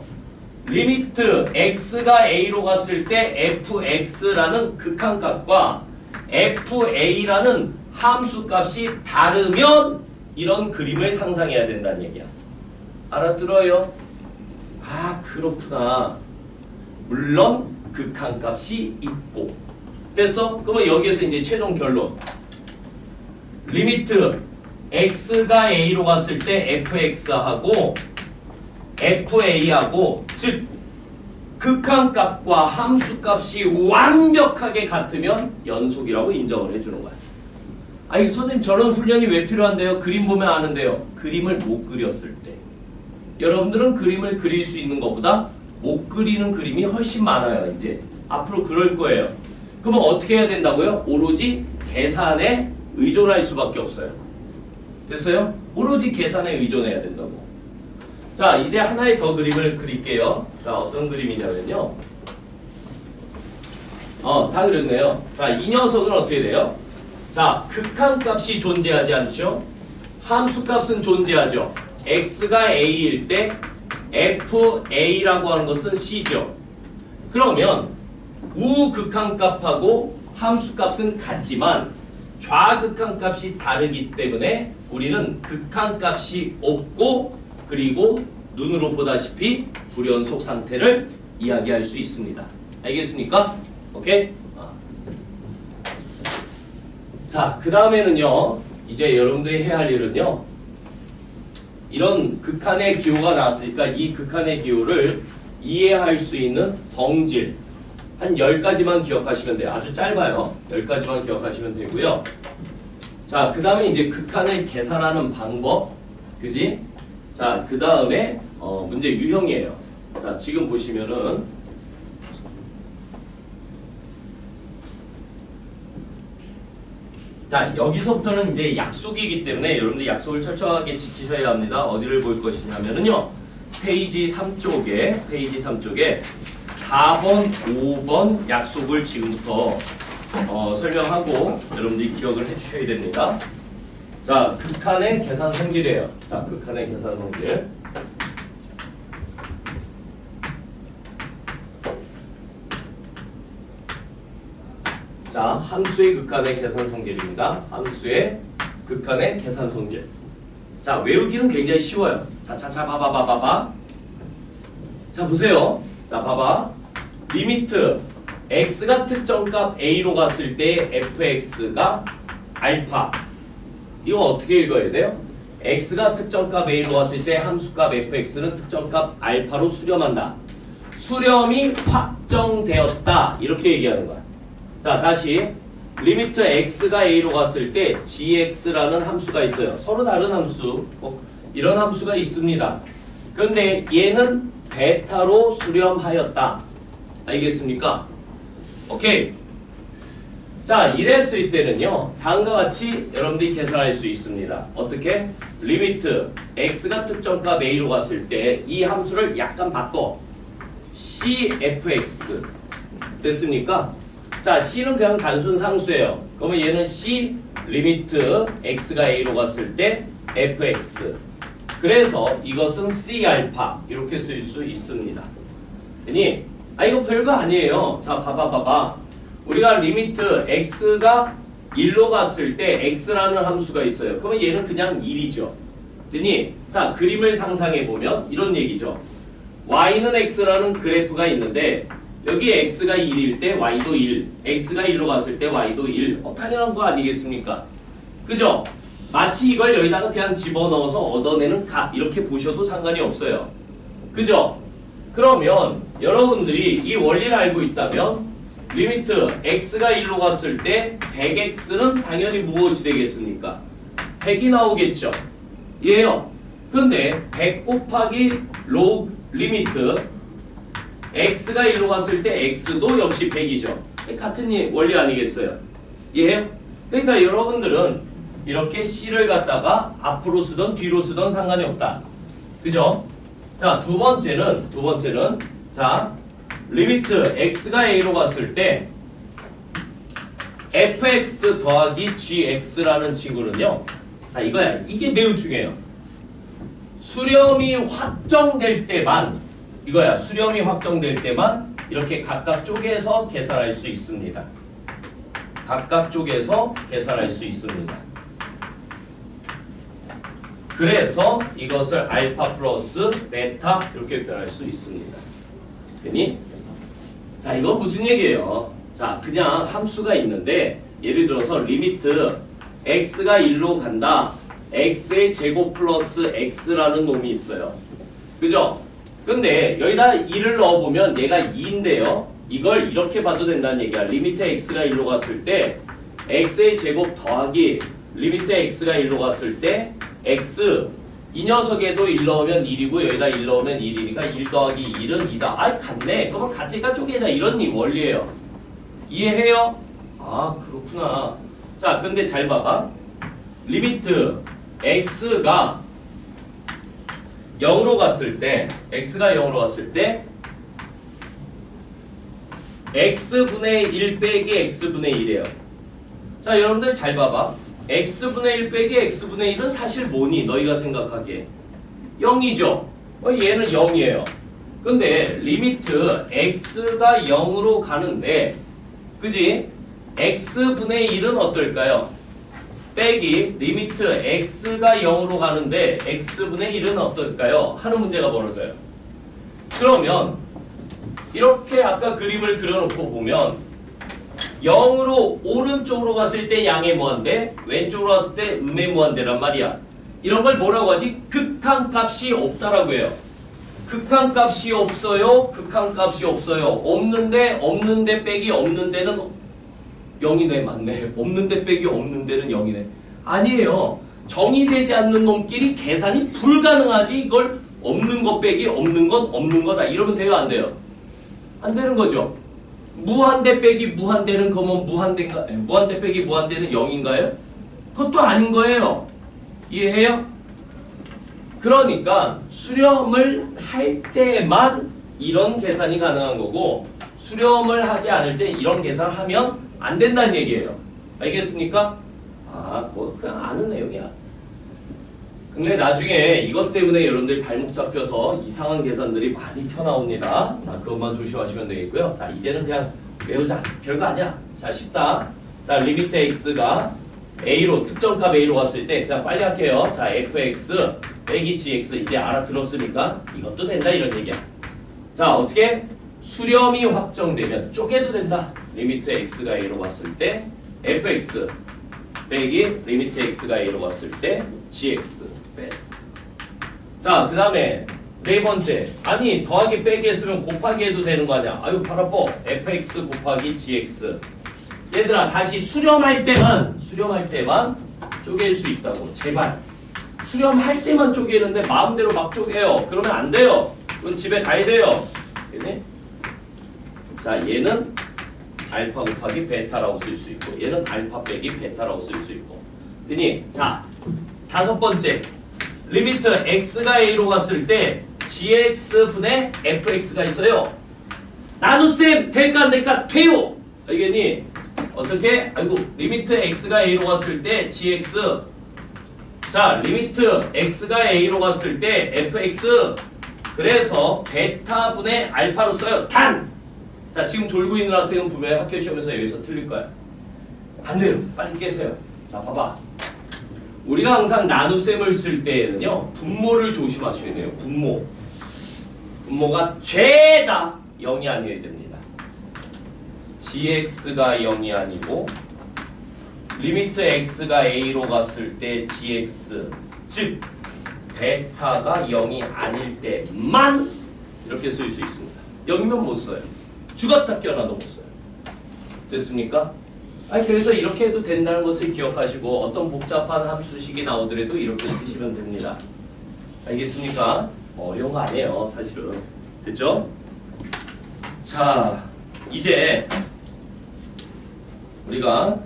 [SPEAKER 1] 리미트 x가 a로 갔을 때 fx라는 극한값과 fa라는 함수값이 다르면 이런 그림을 상상해야 된다는 얘기야. 알아들어요? 아, 그렇구나. 물론 극한값이 있고. 됐어? 그러면 여기에서 이제 최종 결론. 리미트 x가 a로 갔을 때 fx하고 fa하고 즉 극한값과 함수값이 완벽하게 같으면 연속이라고 인정을 해주는 거야. 아니 선생님 저런 훈련이 왜 필요한데요? 그림 보면 아는데요. 그림을 못 그렸을 때. 여러분들은 그림을 그릴 수 있는 것보다 못 그리는 그림이 훨씬 많아요. 이제 앞으로 그럴 거예요. 그러면 어떻게 해야 된다고요? 오로지 계산에 의존할 수밖에 없어요. 됐어요? 오로지 계산에 의존해야 된다고. 자, 이제 하나의 더 그림을 그릴게요. 자, 어떤 그림이냐면요. 다 그렸네요. 자, 이 녀석은 어떻게 돼요? 자, 극한값이 존재하지 않죠? 함수값은 존재하죠. x가 a일 때 fa라고 하는 것은 c죠. 그러면 우극한값하고 함수값은 같지만 좌극한값이 다르기 때문에 우리는 극한값이 없고 그리고 눈으로 보다시피 불연속 상태를 이야기할 수 있습니다. 알겠습니까? 오케이? 자, 그 다음에는요. 이제 여러분들이 해야 할 일은요. 이런 극한의 기호가 나왔으니까 이 극한의 기호를 이해할 수 있는 성질 한 10가지만 기억하시면 돼요. 아주 짧아요. 10가지만 기억하시면 되고요. 자, 그 다음에 이제 극한을 계산하는 방법. 그지? 자, 그 다음에 문제 유형이에요. 자, 지금 보시면은 자, 여기서부터는 이제 약속이기 때문에 여러분들 약속을 철저하게 지키셔야 합니다. 어디를 볼 것이냐면은요. 페이지 3쪽에 4번, 5번 약속을 지금부터 설명하고 여러분들이 기억을 해주셔야 됩니다. 자, 극한의 계산 성질이에요. 자, 극한의 계산 성질. 자, 함수의 극한의 계산 성질입니다. 함수의 극한의 계산 성질. 자, 외우기는 굉장히 쉬워요. 자, 봐봐. 자, 보세요. 자, 봐봐. 리미트 x가 특정값 a로 갔을 때 fx가 알파. 이거 어떻게 읽어야 돼요? x가 특정값 a로 갔을 때 함수값 fx는 특정값 알파로 수렴한다. 수렴이 확정되었다. 이렇게 얘기하는 거야. 자, 다시 리미트 x가 a로 갔을 때 gx라는 함수가 있어요. 서로 다른 함수. 이런 함수가 있습니다. 그런데 얘는 베타로 수렴하였다. 알겠습니까? 오케이. 자, 이랬을 때는요. 다음과 같이 여러분들이 계산할 수 있습니다. 어떻게? 리미트 x가 특정값 a로 갔을 때 이 함수를 약간 바꿔. cfx. 됐습니까? 자, c는 그냥 단순 상수예요. 그러면 얘는 c 리미트 x가 a로 갔을 때 fx. 그래서 이것은 c 알파 이렇게 쓸 수 있습니다. 아니, 이거 별거 아니에요. 자, 봐봐. 우리가 리미트 x가 1로 갔을 때 x라는 함수가 있어요. 그러면 얘는 그냥 1이죠. 아니, 자, 그림을 상상해 보면 이런 얘기죠. y는 x라는 그래프가 있는데 여기 x가 1일 때 y도 1, x가 1로 갔을 때 y도 1. 당연한 거 아니겠습니까? 그죠? 마치 이걸 여기다가 그냥 집어넣어서 얻어내는 값 이렇게 보셔도 상관이 없어요. 그죠? 그러면 여러분들이 이 원리를 알고 있다면 리미트 x가 1로 갔을 때 100x는 당연히 무엇이 되겠습니까? 100이 나오겠죠? 예요. 근데 100 곱하기 로그 리미트 x가 1로 갔을 때 x도 역시 100이죠. 같은 원리 아니겠어요? 이해해요? 그러니까 여러분들은 이렇게 c를 갖다가 앞으로 쓰던 뒤로 쓰던 상관이 없다. 그죠? 자, 두 번째는 자, 리미트 x가 a로 갔을 때 fx 더하기 gx라는 친구는요. 자, 이거야. 이게 매우 중요해요. 수렴이 확정될 때만 이거야. 수렴이 확정될 때만 이렇게 각각 쪼개서 계산할 수 있습니다. 각각 쪼개서 계산할 수 있습니다. 그래서 이것을 알파 플러스 베타 이렇게 표현할 수 있습니다. 됐니? 자, 이건 무슨 얘기예요? 자, 그냥 함수가 있는데 예를 들어서 리미트 x가 1로 간다. x의 제곱 플러스 x라는 놈이 있어요. 그죠? 근데 여기다 2를 넣어보면 얘가 2인데요. 이걸 이렇게 봐도 된다는 얘기야. 리미트 x가 1로 갔을 때 x의 제곱 더하기 리미트 x가 1로 갔을 때 x 이 녀석에도 1 넣으면 1이고 여기다 1 넣으면 1이니까 1 더하기 1은 2다. 아 같네. 그러면 같으니까 쪼개자 이런 원리예요. 이해해요? 아 그렇구나. 자 근데 잘 봐봐. 리미트 x가 0으로 갔을 때 x가 0으로 갔을 때 x분의 1 빼기 x분의 1이에요. 자 여러분들 잘 봐봐. x분의 1 빼기 x분의 1은 사실 뭐니? 너희가 생각하기에 0이죠. 얘는 0이에요. 근데 리미트 x가 0으로 가는데 그지? x분의 1은 어떨까요? 빼기 리미트 x가 0으로 가는데 x분의 1은 어떨까요? 하는 문제가 벌어져요. 그러면 이렇게 아까 그림을 그려놓고 보면 0으로 오른쪽으로 갔을 때 양의 무한대, 왼쪽으로 갔을 때 음의 무한대란 말이야. 이런 걸 뭐라고 하지? 극한값이 없다라고 해요. 극한값이 없어요. 극한값이 없어요. 없는데 빼기 없는 데는 0이네. 맞네. 없는데 빼기 없는 데는 0이네. 아니에요. 정의되지 않는 놈끼리 계산이 불가능하지. 이걸 없는 거 빼기 없는 건 없는 거다. 이러면 돼요? 안 돼요? 안 되는 거죠. 무한대 빼기 무한대는 그러면 무한대인가? 무한대 빼기 무한대는 0인가요? 그것도 아닌 거예요. 이해해요? 그러니까 수렴을 할 때만 이런 계산이 가능한 거고 수렴을 하지 않을 때 이런 계산을 하면 안 된다는 얘기예요. 알겠습니까? 아, 그냥 아는 내용이야. 근데 나중에 이것 때문에 여러분들 발목 잡혀서 이상한 계산들이 많이 튀어나옵니다. 자, 그것만 조심하시면 되겠고요. 자, 이제는 그냥 외우자. 별거 아니야. 자, 쉽다. 자, 리미트 x가 a로, 특정값 a로 갔을 때 그냥 빨리 할게요. 자, fx 빼기 gx 이제 알아들었으니까 이것도 된다 이런 얘기야. 자, 어떻게? 수렴이 확정되면 쪼개도 된다. 리미트 x가 a로 갔을 때 fx 빼기 리미트 x가 a로 갔을 때 gx 빼. 자, 그 다음에 네 번째. 아니 더하기 빼기 했으면 곱하기 해도 되는 거 아니야. 아유 발 아파. fx 곱하기 gx. 얘들아 다시 수렴할 때만 쪼갤 수 있다고. 제발. 수렴할 때만 쪼개는데 마음대로 막 쪼개요. 그러면 안 돼요. 그건 집에 가야 돼요. 얘네? 자, 얘는 알파 곱하기 베타라고 쓸 수 있고 얘는 알파 빼기 베타라고 쓸 수 있고. 그니 자, 다섯 번째. 리미트 x가 a로 갔을 때 gx분의 fx가 있어요. 나눗셈 될까 안 될까? 돼요. 알겠니? 어떻게? 아이고 리미트 x가 a로 갔을 때 gx. 자, 리미트 x가 a로 갔을 때 fx. 그래서 베타분의 알파로 써요. 단! 자, 지금 졸고 있는 학생은 분명히 학교 시험에서 여기서 틀릴 거야. 안 돼요. 빨리 깨세요. 자, 봐봐. 우리가 항상 나눗셈을 쓸 때에는요, 분모를 조심하셔야 돼요. 분모가 죄다 0이 아니어야 됩니다. gx가 0이 아니고 리미트 x가 a로 갔을 때 gx, 즉 베타가 0이 아닐 때만 이렇게 쓸 수 있습니다. 0이면 못 써요. 죽었다 깨어나도 못 써요. 됐습니까? 아니 그래서 이렇게 해도 된다는 것을 기억하시고 어떤 복잡한 함수식이 나오더라도 이렇게 쓰시면 됩니다. 알겠습니까? 어려운 거 아니에요 사실은. 됐죠? 자, 이제 우리가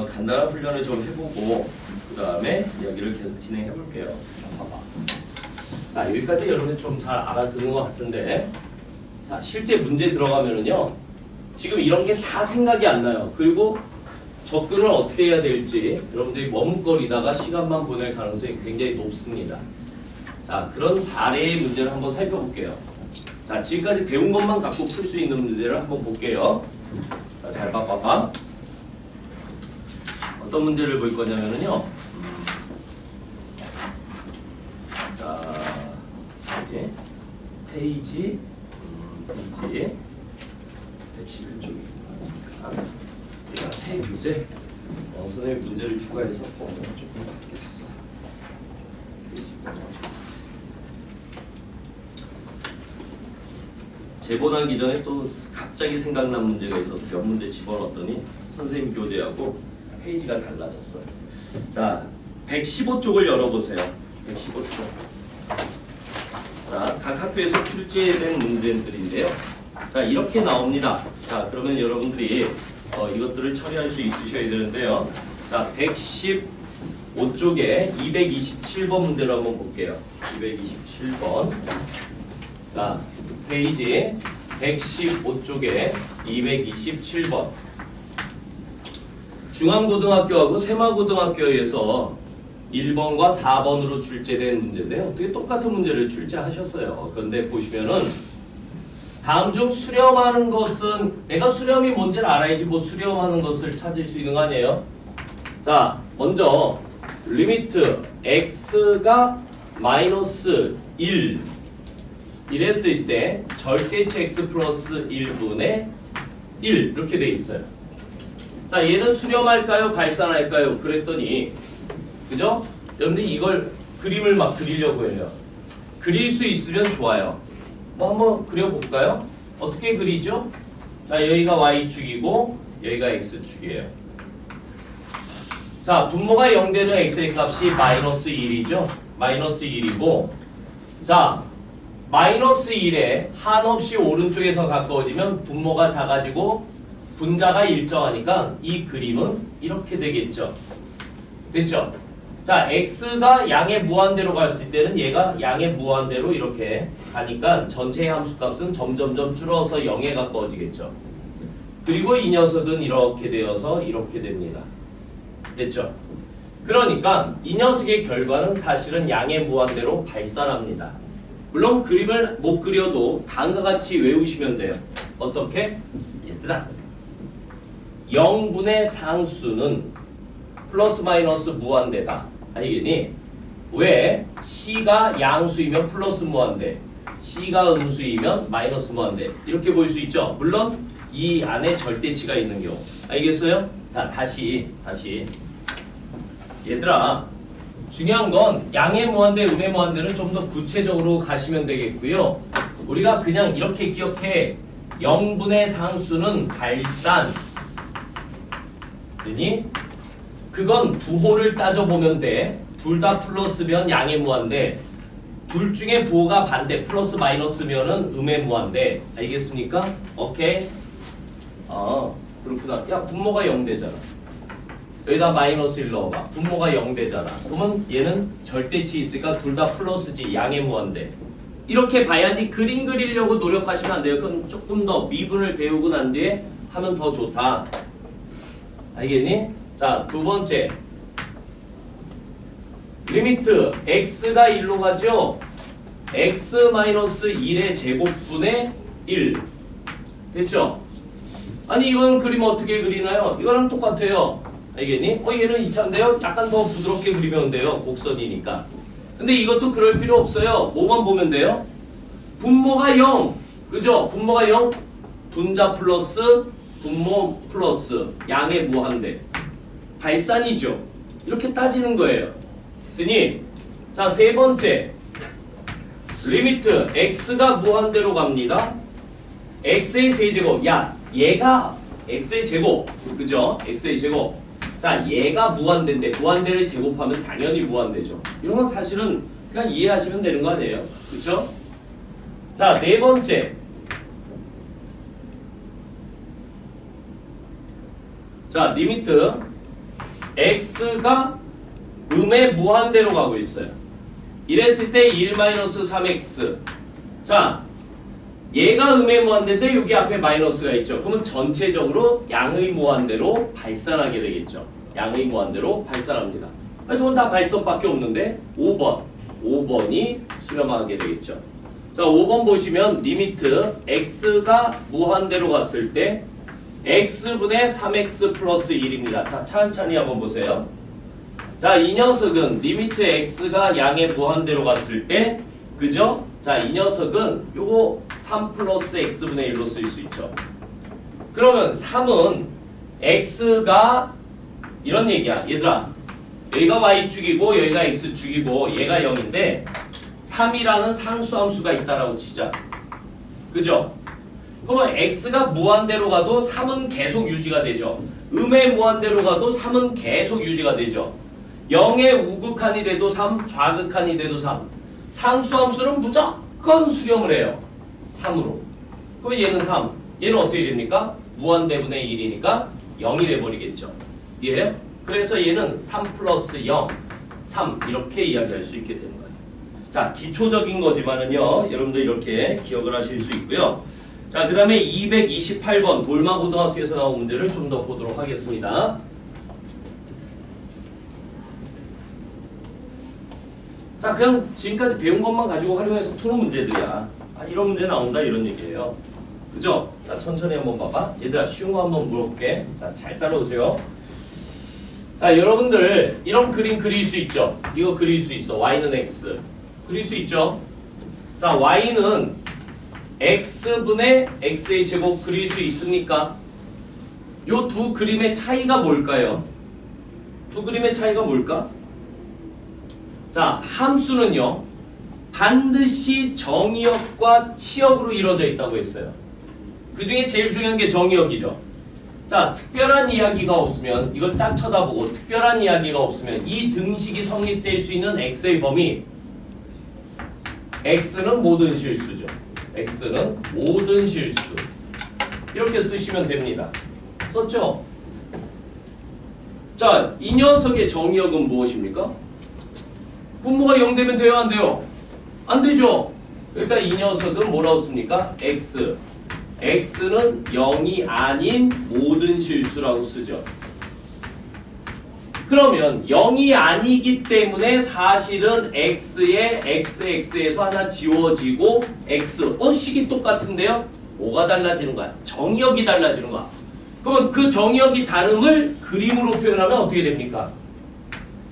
[SPEAKER 1] 간단한 훈련을 좀 해보고 그 다음에 이야기를 계속 진행해 볼게요. 봐봐. 자, 여기까지 여러분들 좀 잘 알아듣는 것 같은데, 자, 실제 문제 들어가면은요 지금 이런 게 다 생각이 안 나요. 그리고 접근을 어떻게 해야 될지 여러분들이 머뭇거리다가 시간만 보낼 가능성이 굉장히 높습니다. 자, 그런 사례의 문제를 한번 살펴볼게요. 자, 지금까지 배운 것만 갖고 풀 수 있는 문제를 한번 볼게요. 자, 잘 봐봐. 어떤 문제를 볼 거냐면요. 자, 여기 페이지 111쪽이니까 우리가 새 교재 선생님 문제를 추가해서 조금 바뀌었어. 재본하기 전에 또 갑자기 생각난 문제가 있어서 몇 문제 집어넣었더니 선생님 교재하고 페이지가 달라졌어요. 자, 115쪽을 열어보세요. 115쪽. 자, 각 학교에서 출제된 문제들인데요. 자, 이렇게 나옵니다. 자, 그러면 여러분들이 이것들을 처리할 수 있으셔야 되는데요. 자, 115쪽에 227번 문제를 한번 볼게요. 227번. 자, 페이지 115쪽에 227번. 중앙고등학교하고 세마고등학교에서 1번과 4번으로 출제된 문제인데요. 어떻게 똑같은 문제를 출제하셨어요. 그런데 보시면은 다음 중 수렴하는 것은 내가 수렴이 뭔지를 알아야지 뭐 수렴하는 것을 찾을 수 있는 거 아니에요? 자, 먼저 리미트 x가 마이너스 1 이랬을 때 절대치 x 플러스 1분의 1 이렇게 돼 있어요. 자, 얘는 수렴할까요? 발산할까요? 그랬더니 그죠? 여러분들 이걸 그림을 막 그리려고 해요. 그릴 수 있으면 좋아요. 뭐 한번 그려볼까요? 어떻게 그리죠? 자, 여기가 y축이고 여기가 x축이에요. 자, 분모가 0되는 x의 값이 마이너스 1이죠? 마이너스 1이고 자, 마이너스 1에 한없이 오른쪽에서 가까워지면 분모가 작아지고 분자가 일정하니까 이 그림은 이렇게 되겠죠. 됐죠? 자, x가 양의 무한대로 갔을 때는 얘가 양의 무한대로 이렇게 가니까 전체 함수값은 점점점 줄어서 0에 가까워지겠죠. 그리고 이 녀석은 이렇게 되어서 이렇게 됩니다. 됐죠? 그러니까 이 녀석의 결과는 사실은 양의 무한대로 발산합니다. 물론 그림을 못 그려도 다음과 같이 외우시면 돼요. 어떻게? 얘들아, 0분의 상수는 플러스 마이너스 무한대다. 알겠니? 왜? C가 양수이면 플러스 무한대, C가 음수이면 마이너스 무한대. 이렇게 볼 수 있죠? 물론 이 안에 절대치가 있는 경우. 알겠어요? 자, 다시. 얘들아, 중요한 건 양의 무한대, 음의 무한대는 좀 더 구체적으로 가시면 되겠고요. 우리가 그냥 이렇게 기억해. 0분의 상수는 발산. 되니? 그건 부호를 따져보면 돼. 둘 다 플러스면 양의 무한대. 둘 중에 부호가 반대, 플러스 마이너스면은 음의 무한대. 알겠습니까? 오케이? 그렇구나. 야, 분모가 0되잖아. 여기다 마이너스 1 넣어봐. 분모가 0되잖아. 그러면 얘는 절대치 있으니까 둘 다 플러스지. 양의 무한대. 이렇게 봐야지. 그림 그리려고 노력하시면 안 돼요. 그건 조금 더 미분을 배우고 난 뒤에 하면 더 좋다. 알겠니? 자, 두 번째. 리미트 x가 1로 가죠? x-1의 제곱분의 1. 됐죠? 아니, 이건 그림 어떻게 그리나요? 이거랑 똑같아요. 알겠니? 얘는 2차인데요? 약간 더 부드럽게 그리면 돼요. 곡선이니까. 근데 이것도 그럴 필요 없어요. 뭐만 보면 돼요? 분모가 0. 그죠? 분모가 0. 분자 플러스 분모 플러스 양의 무한대. 발산이죠. 이렇게 따지는 거예요. 그니 자, 세 번째. 리미트 x가 무한대로 갑니다. x의 세제곱. 야, 얘가 x의 제곱. 그죠? x의 제곱. 자, 얘가 무한대인데 무한대를 제곱하면 당연히 무한대죠. 이런 건 사실은 그냥 이해하시면 되는 거 아니에요? 그쵸? 자, 네 번째. 자, 리미트 x가 음의 무한대로 가고 있어요. 이랬을 때 1-3x. 자, 얘가 음의 무한대인데 여기 앞에 마이너스가 있죠. 그러면 전체적으로 양의 무한대로 발산하게 되겠죠. 양의 무한대로 발산합니다. 이건 다 발산밖에 없는데 5번이 수렴하게 되겠죠. 자, 5번 보시면 리미트 x가 무한대로 갔을 때 x분의 3x 플러스 1입니다. 자, 찬찬히 한번 보세요. 자, 이 녀석은 리미트 x가 양의 무한대로 갔을 때 그죠? 자, 이 녀석은 요거 3 플러스 x분의 1로 쓸 수 있죠. 그러면 3은 x가 이런 얘기야. 얘들아, 여기가 y축이고 여기가 x축이고 얘가 0인데 3이라는 상수함수가 있다라고 치자. 그죠? 그러면 x가 무한대로 가도 3은 계속 유지가 되죠. 음의 무한대로 가도 3은 계속 유지가 되죠. 0의 우극한이 돼도 3, 좌극한이 돼도 3. 상수함수는 무조건 수렴을 해요. 3으로. 그럼 얘는 3. 얘는 어떻게 됩니까? 무한대분의 1이니까 0이 돼버리겠죠. 이해해요? 그래서 얘는 3 플러스 0, 3 이렇게 이야기할 수 있게 되는 거예요. 자, 기초적인 거지만은요. 여러분들 이렇게 기억을 하실 수 있고요. 자, 그 다음에 228번 돌마고등학교에서 나온 문제를 좀 더 보도록 하겠습니다. 자, 그냥 지금까지 배운 것만 가지고 활용해서 푸는 문제들이야. 아, 이런 문제 나온다 이런 얘기예요. 그죠? 자, 천천히 한번 봐봐. 얘들아, 쉬운 거 한번 물어볼게. 자, 잘 따라오세요. 자, 여러분들 이런 그림 그릴 수 있죠? 이거 그릴 수 있어. y는 x. 그릴 수 있죠? 자, y는 x분의 x의 제곱 그릴 수 있습니까? 요 두 그림의 차이가 뭘까요? 두 그림의 차이가 뭘까? 자, 함수는요. 반드시 정의역과 치역으로 이루어져 있다고 했어요. 그 중에 제일 중요한 게 정의역이죠. 자, 특별한 이야기가 없으면 이걸 딱 쳐다보고 특별한 이야기가 없으면 이 등식이 성립될 수 있는 x의 범위 x는 모든 실수죠. x는 모든 실수 이렇게 쓰시면 됩니다. 썼죠? 자, 이 녀석의 정의역은 무엇입니까? 분모가 0 되면 돼요? 안 돼요? 안 되죠? 그러니까 이 녀석은 뭐라고 씁니까? x. x는 0이 아닌 모든 실수라고 쓰죠. 그러면 0이 아니기 때문에 사실은 x의 xx에서 하나 지워지고 x. 식이 똑같은데요? 뭐가 달라지는 거야? 정의역이 달라지는 거야. 그러면 그 정의역이 다름을 그림으로 표현하면 어떻게 됩니까?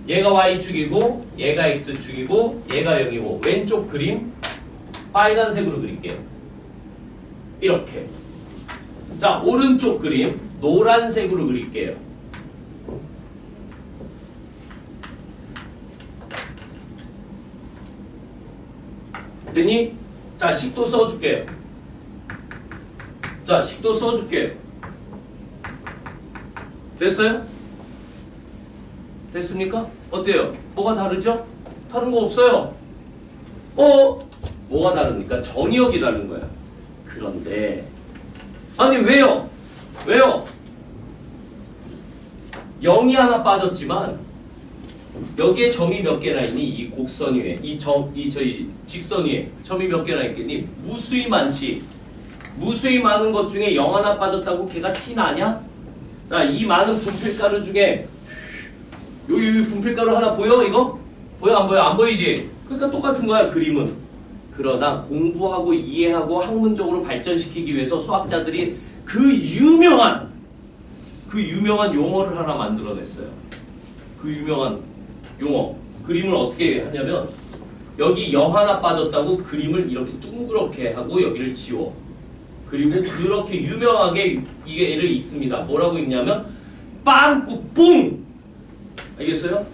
[SPEAKER 1] 얘가 y축이고 얘가 x축이고 얘가 0이고 왼쪽 그림 빨간색으로 그릴게요. 이렇게. 자, 오른쪽 그림 노란색으로 그릴게요. 됐니? 자, 식도 써줄게요. 자, 식도 써줄게요. 됐어요? 됐습니까? 어때요? 뭐가 다르죠? 다른 거 없어요. 뭐가 다릅니까? 정의역이 다른 거야. 그런데 아니 왜요? 왜요? 0이 하나 빠졌지만 여기에 점이 몇 개나 있니? 이 곡선 위에 저희 직선 위에 점이 몇 개나 있겠니? 무수히 많지. 무수히 많은 것 중에 0 하나 빠졌다고 걔가 티 나냐? 자, 이 많은 분필가루 중에 여기 분필가루 하나 보여? 이거? 보여? 안 보여? 안 보이지? 그러니까 똑같은 거야, 그림은. 그러나 공부하고 이해하고 학문적으로 발전시키기 위해서 수학자들이 그 유명한 용어를 하나 만들어냈어요. 그 유명한 용어. 그림을 어떻게 하냐면 여기 0 하나 빠졌다고 그림을 이렇게 둥그렇게 하고 여기를 지워. 그리고 그렇게 유명하게 이게 얘를 읽습니다. 뭐라고 읽냐면 빵꾸뽕! 알겠어요?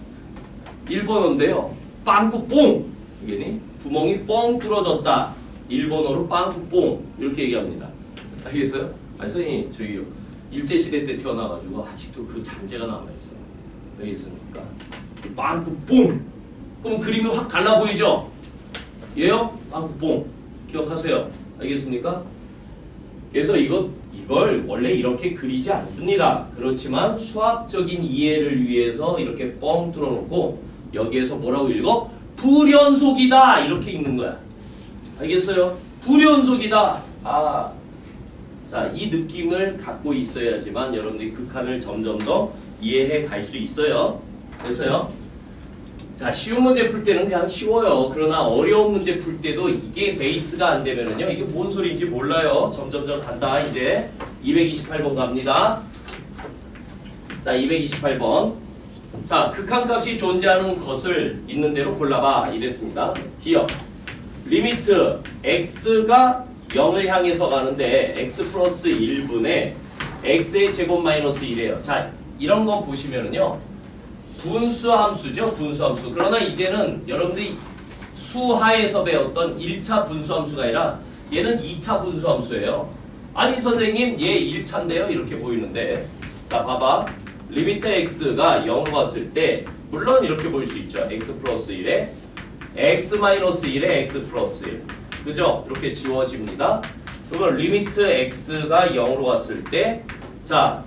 [SPEAKER 1] 일본어인데요. 빵꾸뽕! 이게니? 구멍이 뻥 뚫어졌다. 일본어로 빵꾸뽕 이렇게 얘기합니다. 알겠어요? 아니 선생님 저희 일제시대 때 태어나가지고 아직도 그 잔재가 남아있어요. 알겠습니까? 빵꾸뽕! 그럼 그림이 확 달라 보이죠? 얘요? 빵꾸뽕! 기억하세요. 알겠습니까? 그래서 이걸 원래 이렇게 그리지 않습니다. 그렇지만 수학적인 이해를 위해서 이렇게 뻥 뚫어놓고 여기에서 뭐라고 읽어? 불연속이다 이렇게 읽는 거야. 알겠어요? 불연속이다. 자, 이 느낌을 갖고 있어야지만 여러분들이 극한을 점점 더 이해해 갈 수 있어요. 그래서요. 자, 쉬운 문제 풀 때는 그냥 쉬워요. 그러나 어려운 문제 풀 때도 이게 베이스가 안 되면은요. 이게 뭔 소리인지 몰라요. 점점점 간다. 이제 228번 갑니다. 자, 228번. 자, 극한값이 존재하는 것을 있는 대로 골라봐. 이랬습니다. 기억. 리미트 x가 0을 향해서 가는데 x 플러스 1분의 x의 제곱 마이너스 1이에요. 자, 이런 거 보시면은요. 분수함수죠. 분수함수. 그러나 이제는 여러분들이 수하에서 배웠던 1차 분수함수가 아니라 얘는 2차 분수함수예요. 아니 선생님 얘 1차인데요. 이렇게 보이는데 자 봐봐. 리미트 x가 0으로 갔을 때 물론 이렇게 볼 수 있죠. x 플러스 1에 x 마이너스 1에 x 플러스 1. 그죠? 이렇게 지워집니다. 그러면 리미트 x가 0으로 갔을 때 자,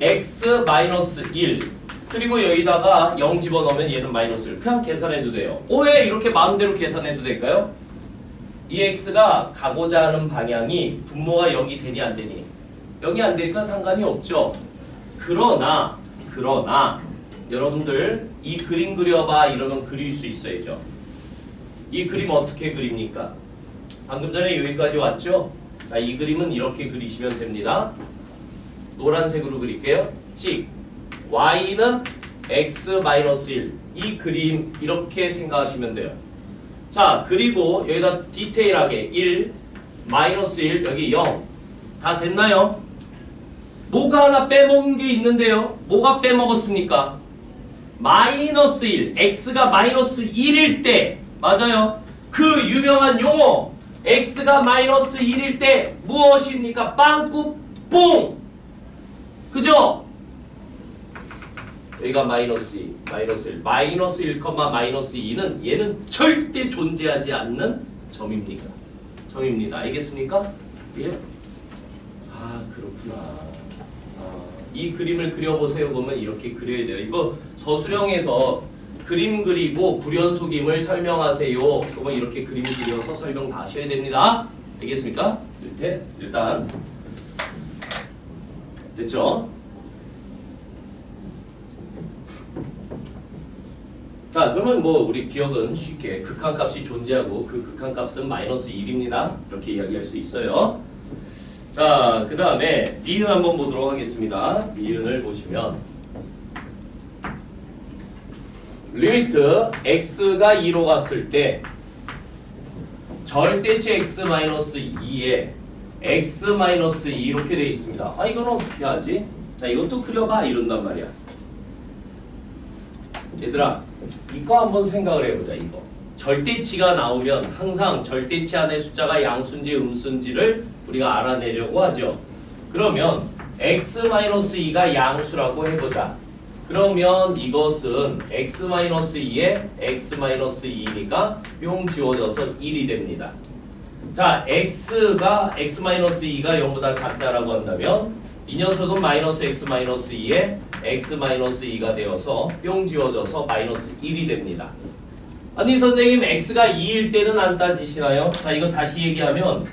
[SPEAKER 1] x 마이너스 1 그리고 여기다가 0 집어넣으면 얘는 마이너스 1. 그냥 계산해도 돼요. 왜 이렇게 마음대로 계산해도 될까요? 이 x가 가고자 하는 방향이 분모가 0이 되니 안 되니? 0이 안 되니까 상관이 없죠. 그러나 여러분들 이 그림 그려봐 이러면 그릴 수 있어야죠. 이 그림 어떻게 그립니까? 방금 전에 여기까지 왔죠? 자, 이 그림은 이렇게 그리시면 됩니다. 노란색으로 그릴게요. 즉 y는 x-1 이 그림 이렇게 생각하시면 돼요. 자, 그리고 여기다 디테일하게 1, -1, 여기 0 다 됐나요? 뭐가 하나 빼먹은 게 있는데요. 뭐가 빼먹었습니까? -1, x가 -1일 때 맞아요. 그 유명한 용어 x가 -1일 때 무엇입니까? 빵꾸 뽕! 그죠? 여기가 -2, -1, -1, -2는 얘는 절대 존재하지 않는 점입니다. 점입니다. 알겠습니까? 예? 아, 그렇구나. 이 그림을 그려보세요. 보면 이렇게 그려야 돼요. 이거 서술형에서 그림 그리고 불연속임을 설명하세요. 그러면 이렇게 그림 그려서 설명 다 하셔야 됩니다. 알겠습니까? 일단 됐죠? 자, 그러면 뭐 우리 기억은 쉽게 극한값이 존재하고 그 극한값은 -1입니다. 이렇게 이야기할 수 있어요. 자, 그 다음에 니은 한번 보도록 하겠습니다. 니은을 보시면 리미트 x가 2로 갔을 때 절대치 x-2에 x-2 이렇게 되어 있습니다. 아, 이건 어떻게 하지? 자, 이것도 그려봐 이런단 말이야. 얘들아, 이거 한번 생각을 해보자. 이거 절대치가 나오면 항상 절대치 안에 숫자가 양수인지 음수인지를 우리가 알아내려고 하죠. 그러면 x-2가 양수라고 해보자. 그러면 이것은 x-2에 x-2니까 뿅 지워져서 1이 됩니다. 자, x가 x-2가 0보다 작다라고 한다면 이 녀석은 -x-2에 x-2가 되어서 뿅 지워져서 -1이 됩니다. 아니 선생님, x가 2일 때는 안 따지시나요? 자, 이거 다시 얘기하면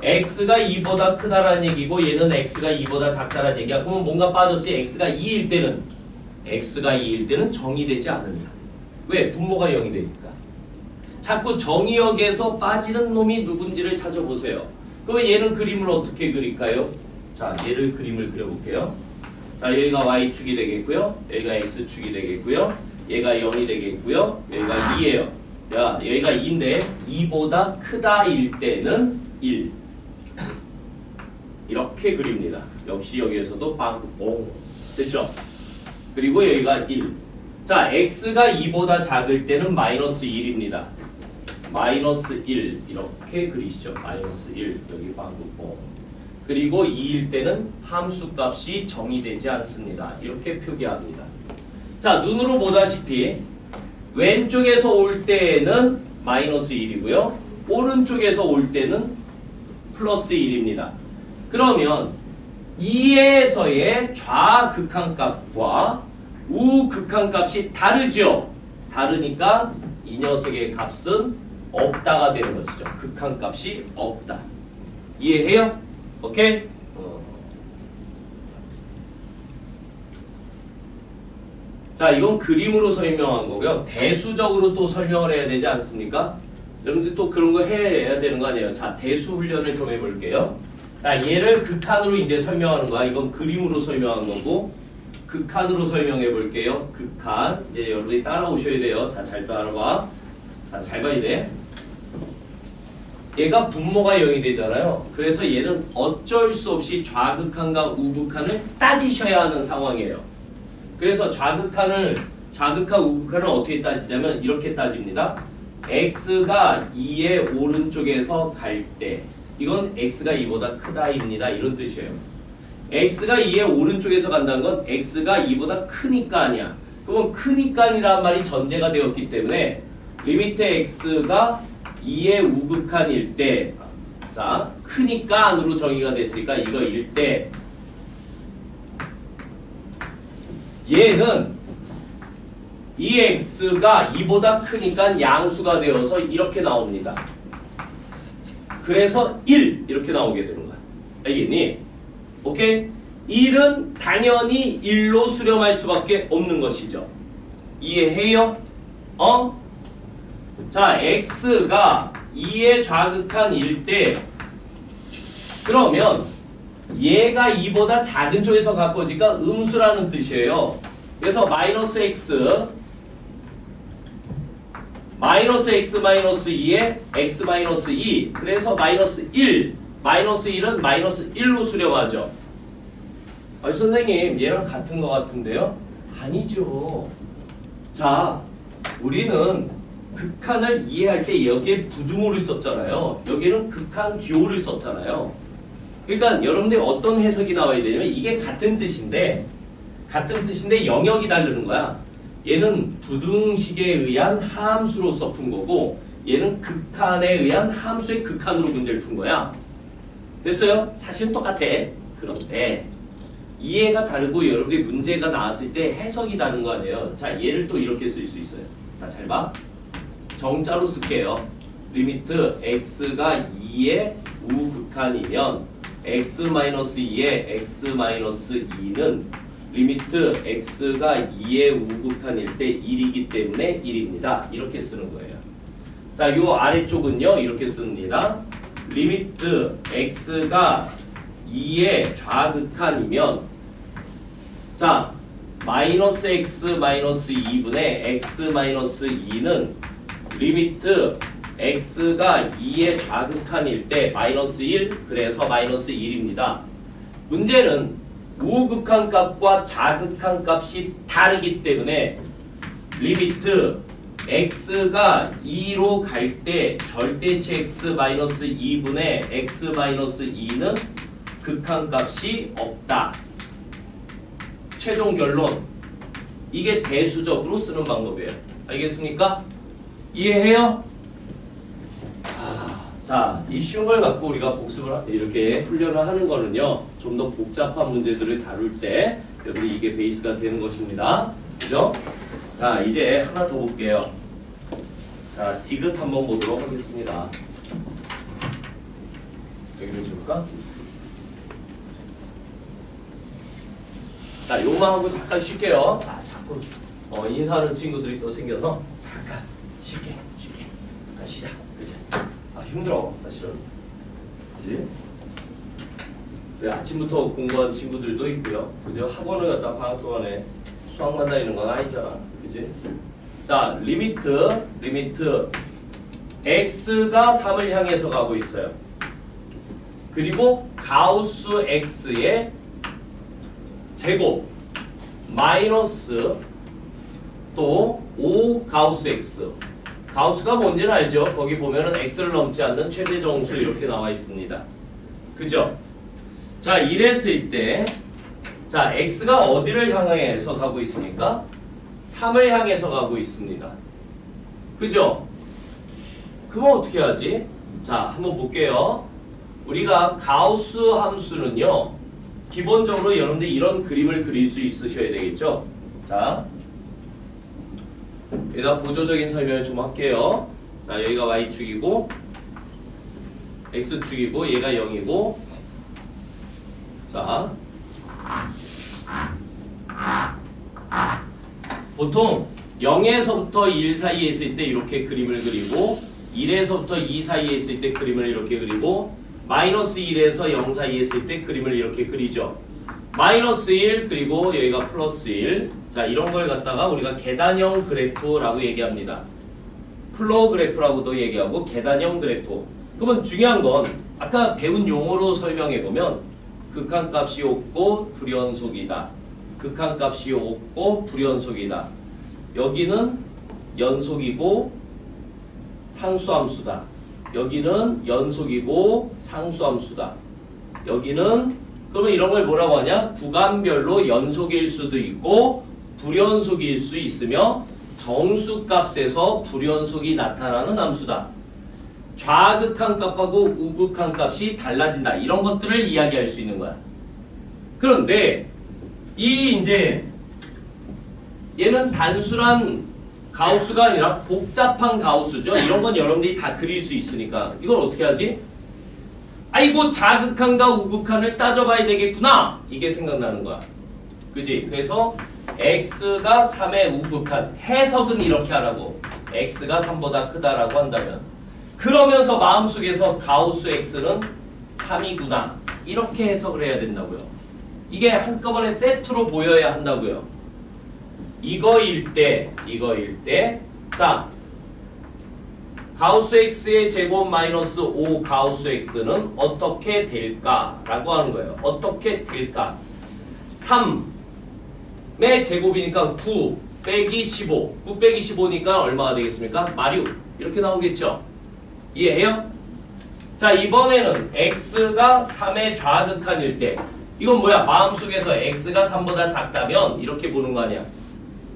[SPEAKER 1] x가 2보다 크다라는 얘기고 얘는 x가 2보다 작다라는 얘기야. 그러면 뭔가 빠졌지? x가 2일 때는 정이 되지 않는다. 왜? 분모가 0이 되니까. 자꾸 정의역에서 빠지는 놈이 누군지를 찾아보세요. 그러면 얘는 그림을 어떻게 그릴까요? 자, 얘를 그림을 그려볼게요. 자, 여기가 y축이 되겠고요. 여기가 x축이 되겠고요. 얘가 0이 되겠고요. 여기가 2예요. 야, 여기가 2인데 2보다 크다일 때는 1. 이렇게 그립니다. 역시 여기에서도 빵꾸뽕. 됐죠? 그리고 여기가 1. 자, x가 2보다 작을 때는 -1입니다. -1 이렇게 그리시죠. -1 여기 빵꾸뽕. 그리고 2일 때는 함수값이 정의되지 않습니다. 이렇게 표기합니다. 자, 눈으로 보다시피 왼쪽에서 올 때는 -1이고요. 오른쪽에서 올 때는 +1입니다. 그러면 2에서의 좌극한값과 우극한값이 다르죠. 다르니까 이 녀석의 값은 없다가 되는 것이죠. 극한값이 없다. 이해해요? 오케이? 자, 이건 그림으로 설명한 거고요. 대수적으로 또 설명을 해야 되지 않습니까? 여러분들 또 그런 거 해야 되는 거 아니에요? 자, 대수 훈련을 좀 해볼게요. 자, 얘를 극한으로 이제 설명하는 거야. 이건 그림으로 설명한 거고, 극한으로 설명해 볼게요. 극한. 이제 여러분이 따라오셔야 돼요. 자, 잘 따라봐. 자, 잘 봐야 돼. 얘가 분모가 0이 되잖아요. 그래서 얘는 어쩔 수 없이 좌극한과 우극한을 따지셔야 하는 상황이에요. 그래서 좌극한, 우극한을 어떻게 따지냐면 이렇게 따집니다. x가 2의 오른쪽에서 갈 때 이건 x가 2보다 크다입니다. 이런 뜻이에요. x가 2의 오른쪽에서 간다는 건 x가 2보다 크니까 아니야. 그러면 크니까이란 말이 전제가 되었기 때문에 리미트 x가 2의 우극한일 때, 자 크니까 안으로 정의가 됐으니까 이거일 때 얘는 이 x가 2보다 크니까 양수가 되어서 이렇게 나옵니다. 그래서 1 이렇게 나오게 되는 거야. 알겠니? 오케이? 1은 당연히 1로 수렴할 수밖에 없는 것이죠. 이해해요? 자, x가 2의 좌극한일 때 그러면 얘가 2보다 작은 쪽에서 갖고 오니까 음수라는 뜻이에요. 그래서 마이너스 x 마이너스 2에 x 마이너스 2 그래서 마이너스 1 마이너스 1은 마이너스 1로 수렴하죠. 선생님 얘랑 같은 것 같은데요? 아니죠. 자 우리는 극한을 이해할 때 여기에 부등호를 썼잖아요. 여기는 극한 기호를 썼잖아요. 그러니까 여러분들 어떤 해석이 나와야 되냐면 이게 같은 뜻인데 영역이 다르는 거야. 얘는 부등식에 의한 함수로서 푼 거고 얘는 극한에 의한 함수의 극한으로 문제를 푼 거야. 됐어요? 사실은 똑같아. 그런데 이해가 다르고 여러분들이 문제가 나왔을 때 해석이 다른 거 아니에요. 자 얘를 또 이렇게 쓸 수 있어요. 자 잘 봐. 정자로 쓸게요. 리미트 x가 2의 우극한이면 x-2의 x-2는 리미트 x가 2의 우극한일 때 1이기 때문에 1입니다. 이렇게 쓰는 거예요. 자, 요 아래쪽은요. 이렇게 씁니다. 리미트 x가 2의 좌극한이면 자, 마이너스 x 마이너스 2분의 x 마이너스 2는 리미트 x가 2의 좌극한일 때 마이너스 1 그래서 마이너스 1입니다. 문제는 우극한 값과 좌극한 값이 다르기 때문에 리미트 x가 2로 갈 때 절대치 x 마이너스 2분의 x 마이너스 2는 극한 값이 없다. 최종 결론. 이게 대수적으로 쓰는 방법이에요. 알겠습니까? 이해해요? 자, 이 쉬운 걸 갖고 우리가 복습을 이렇게 훈련을 하는 거는요. 좀 더 복잡한 문제들을 다룰 때 여러분이 이게 베이스가 되는 것입니다. 그죠? 자, 이제 하나 더 볼게요. 자, 디귿 한번 보도록 하겠습니다. 여기를 줄까? 자, 요만 하고 잠깐 쉴게요. 자, 자꾸 인사하는 친구들이 또 생겨서 잠깐 쉽게 잠깐 쉬자. 그치? 힘들어 사실은. 그치? 그래, 아침부터 공부한 친구들도 있고요. 그죠? 학원을 갔다 방학 동안에 수학만 다니는 건 아니잖아. 그지? 자, 리미트 x가 3을 향해서 가고 있어요. 그리고 가우스 x의 제곱 마이너스 또 5 가우스 x. 가우스가 뭔지는 알죠? 거기 보면은 x를 넘지 않는 최대 정수 이렇게 나와 있습니다. 그죠? 자, 이랬을 때 자, x가 어디를 향해서 가고 있습니까? 3을 향해서 가고 있습니다. 그죠? 그럼 어떻게 하지? 자, 한번 볼게요. 우리가 가우스 함수는요. 기본적으로 여러분들 이런 그림을 그릴 수 있으셔야 되겠죠? 자, 여기다 보조적인 설명을 좀 할게요. 자, 여기가 y축이고 x축이고 얘가 0이고 자, 보통 0에서부터 1 사이에 있을 때 이렇게 그림을 그리고 1에서부터 2 사이에 있을 때 그림을 이렇게 그리고 마이너스 1에서 0 사이에 있을 때 그림을 이렇게 그리죠. 마이너스 1 그리고 여기가 플러스 1. 자, 이런 걸 갖다가 우리가 계단형 그래프라고 얘기합니다. 플로우 그래프라고도 얘기하고 계단형 그래프. 그러면 중요한 건 아까 배운 용어로 설명해 보면 극한값이 없고 불연속이다. 극한값이 없고 불연속이다. 여기는 연속이고 상수함수다. 여기는 연속이고 상수함수다. 여기는 그러면 이런 걸 뭐라고 하냐? 구간별로 연속일 수도 있고 불연속일 수 있으며 정수값에서 불연속이 나타나는 함수다. 좌극한 값하고 우극한 값이 달라진다. 이런 것들을 이야기할 수 있는 거야. 그런데 이 이제 얘는 단순한 가우스가 아니라 복잡한 가우스죠. 이런 건 여러분들이 다 그릴 수 있으니까 이걸 어떻게 하지? 아이고 자극한과 우극한을 따져봐야 되겠구나. 이게 생각나는 거야. 그지? 그래서 x가 3의 우극한 해석은 이렇게 하라고. x가 3보다 크다라고 한다면 그러면서 마음속에서 가우스 x는 3이구나. 이렇게 해석을 해야 된다고요. 이게 한꺼번에 세트로 보여야 한다고요. 이거일 때 자 가우스 x의 제곱 마이너스 5 가우스 x는 어떻게 될까라고 하는 거예요. 어떻게 될까? 3의 제곱이니까 9 빼기 15 9 빼기 15니까 얼마가 되겠습니까? 마류 이렇게 나오겠죠? 이해해요? 자 이번에는 x가 3의 좌극한일 때 이건 뭐야? 마음속에서 x가 3보다 작다면 이렇게 보는 거 아니야?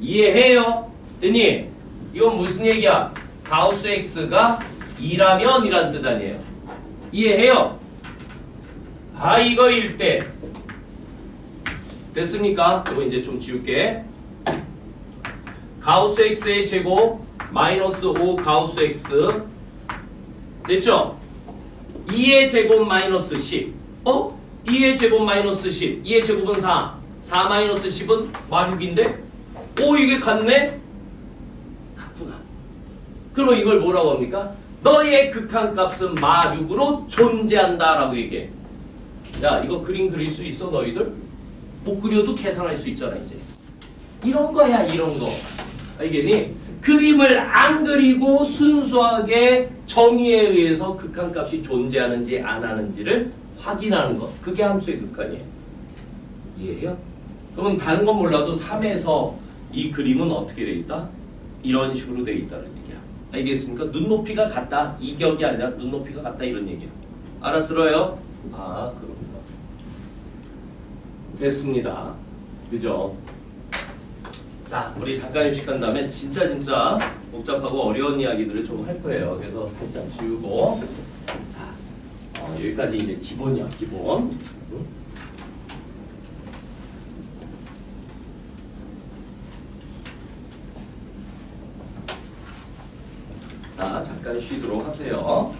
[SPEAKER 1] 이해해요? 됐니? 이건 무슨 얘기야? 가우스 x가 2라면 이란 뜻 아니에요? 이해해요? 아 이거일 때 됐습니까? 이거 이제 좀 지울게. 가우스 x의 제곱 마이너스 5 가우스 x 됐죠? 2의 제곱 마이너스 10 2의 제곱 마이너스 10 2의 제곱은 4 4 마이너스 10은 마6인데 오 이게 같네? 같구나. 그럼 이걸 뭐라고 합니까? 너의 극한값은 마6으로 존재한다 라고 얘기해. 야 이거 그림 그릴 수 있어 너희들? 못 그려도 계산할 수 있잖아 이제. 이런 거야 이런 거. 알겠니? 그림을 안 그리고 순수하게 정의에 의해서 극한값이 존재하는지 안 하는지를 확인하는 것. 그게 함수의 극한이에요. 이해해요? 그러면 다른 건 몰라도 3에서 이 그림은 어떻게 돼 있다? 이런 식으로 돼 있다는 얘기야. 알겠습니까? 눈높이가 같다. 이격이 아니라 눈높이가 같다 이런 얘기야. 알아들어요? 아 그렇구나. 됐습니다. 그죠? 자 우리 잠깐 휴식한 다음에 진짜 복잡하고 어려운 이야기들을 좀 할 거예요. 그래서 살짝 지우고 자 여기까지 이제 기본이야 기본. 응? 자 잠깐 쉬도록 하세요.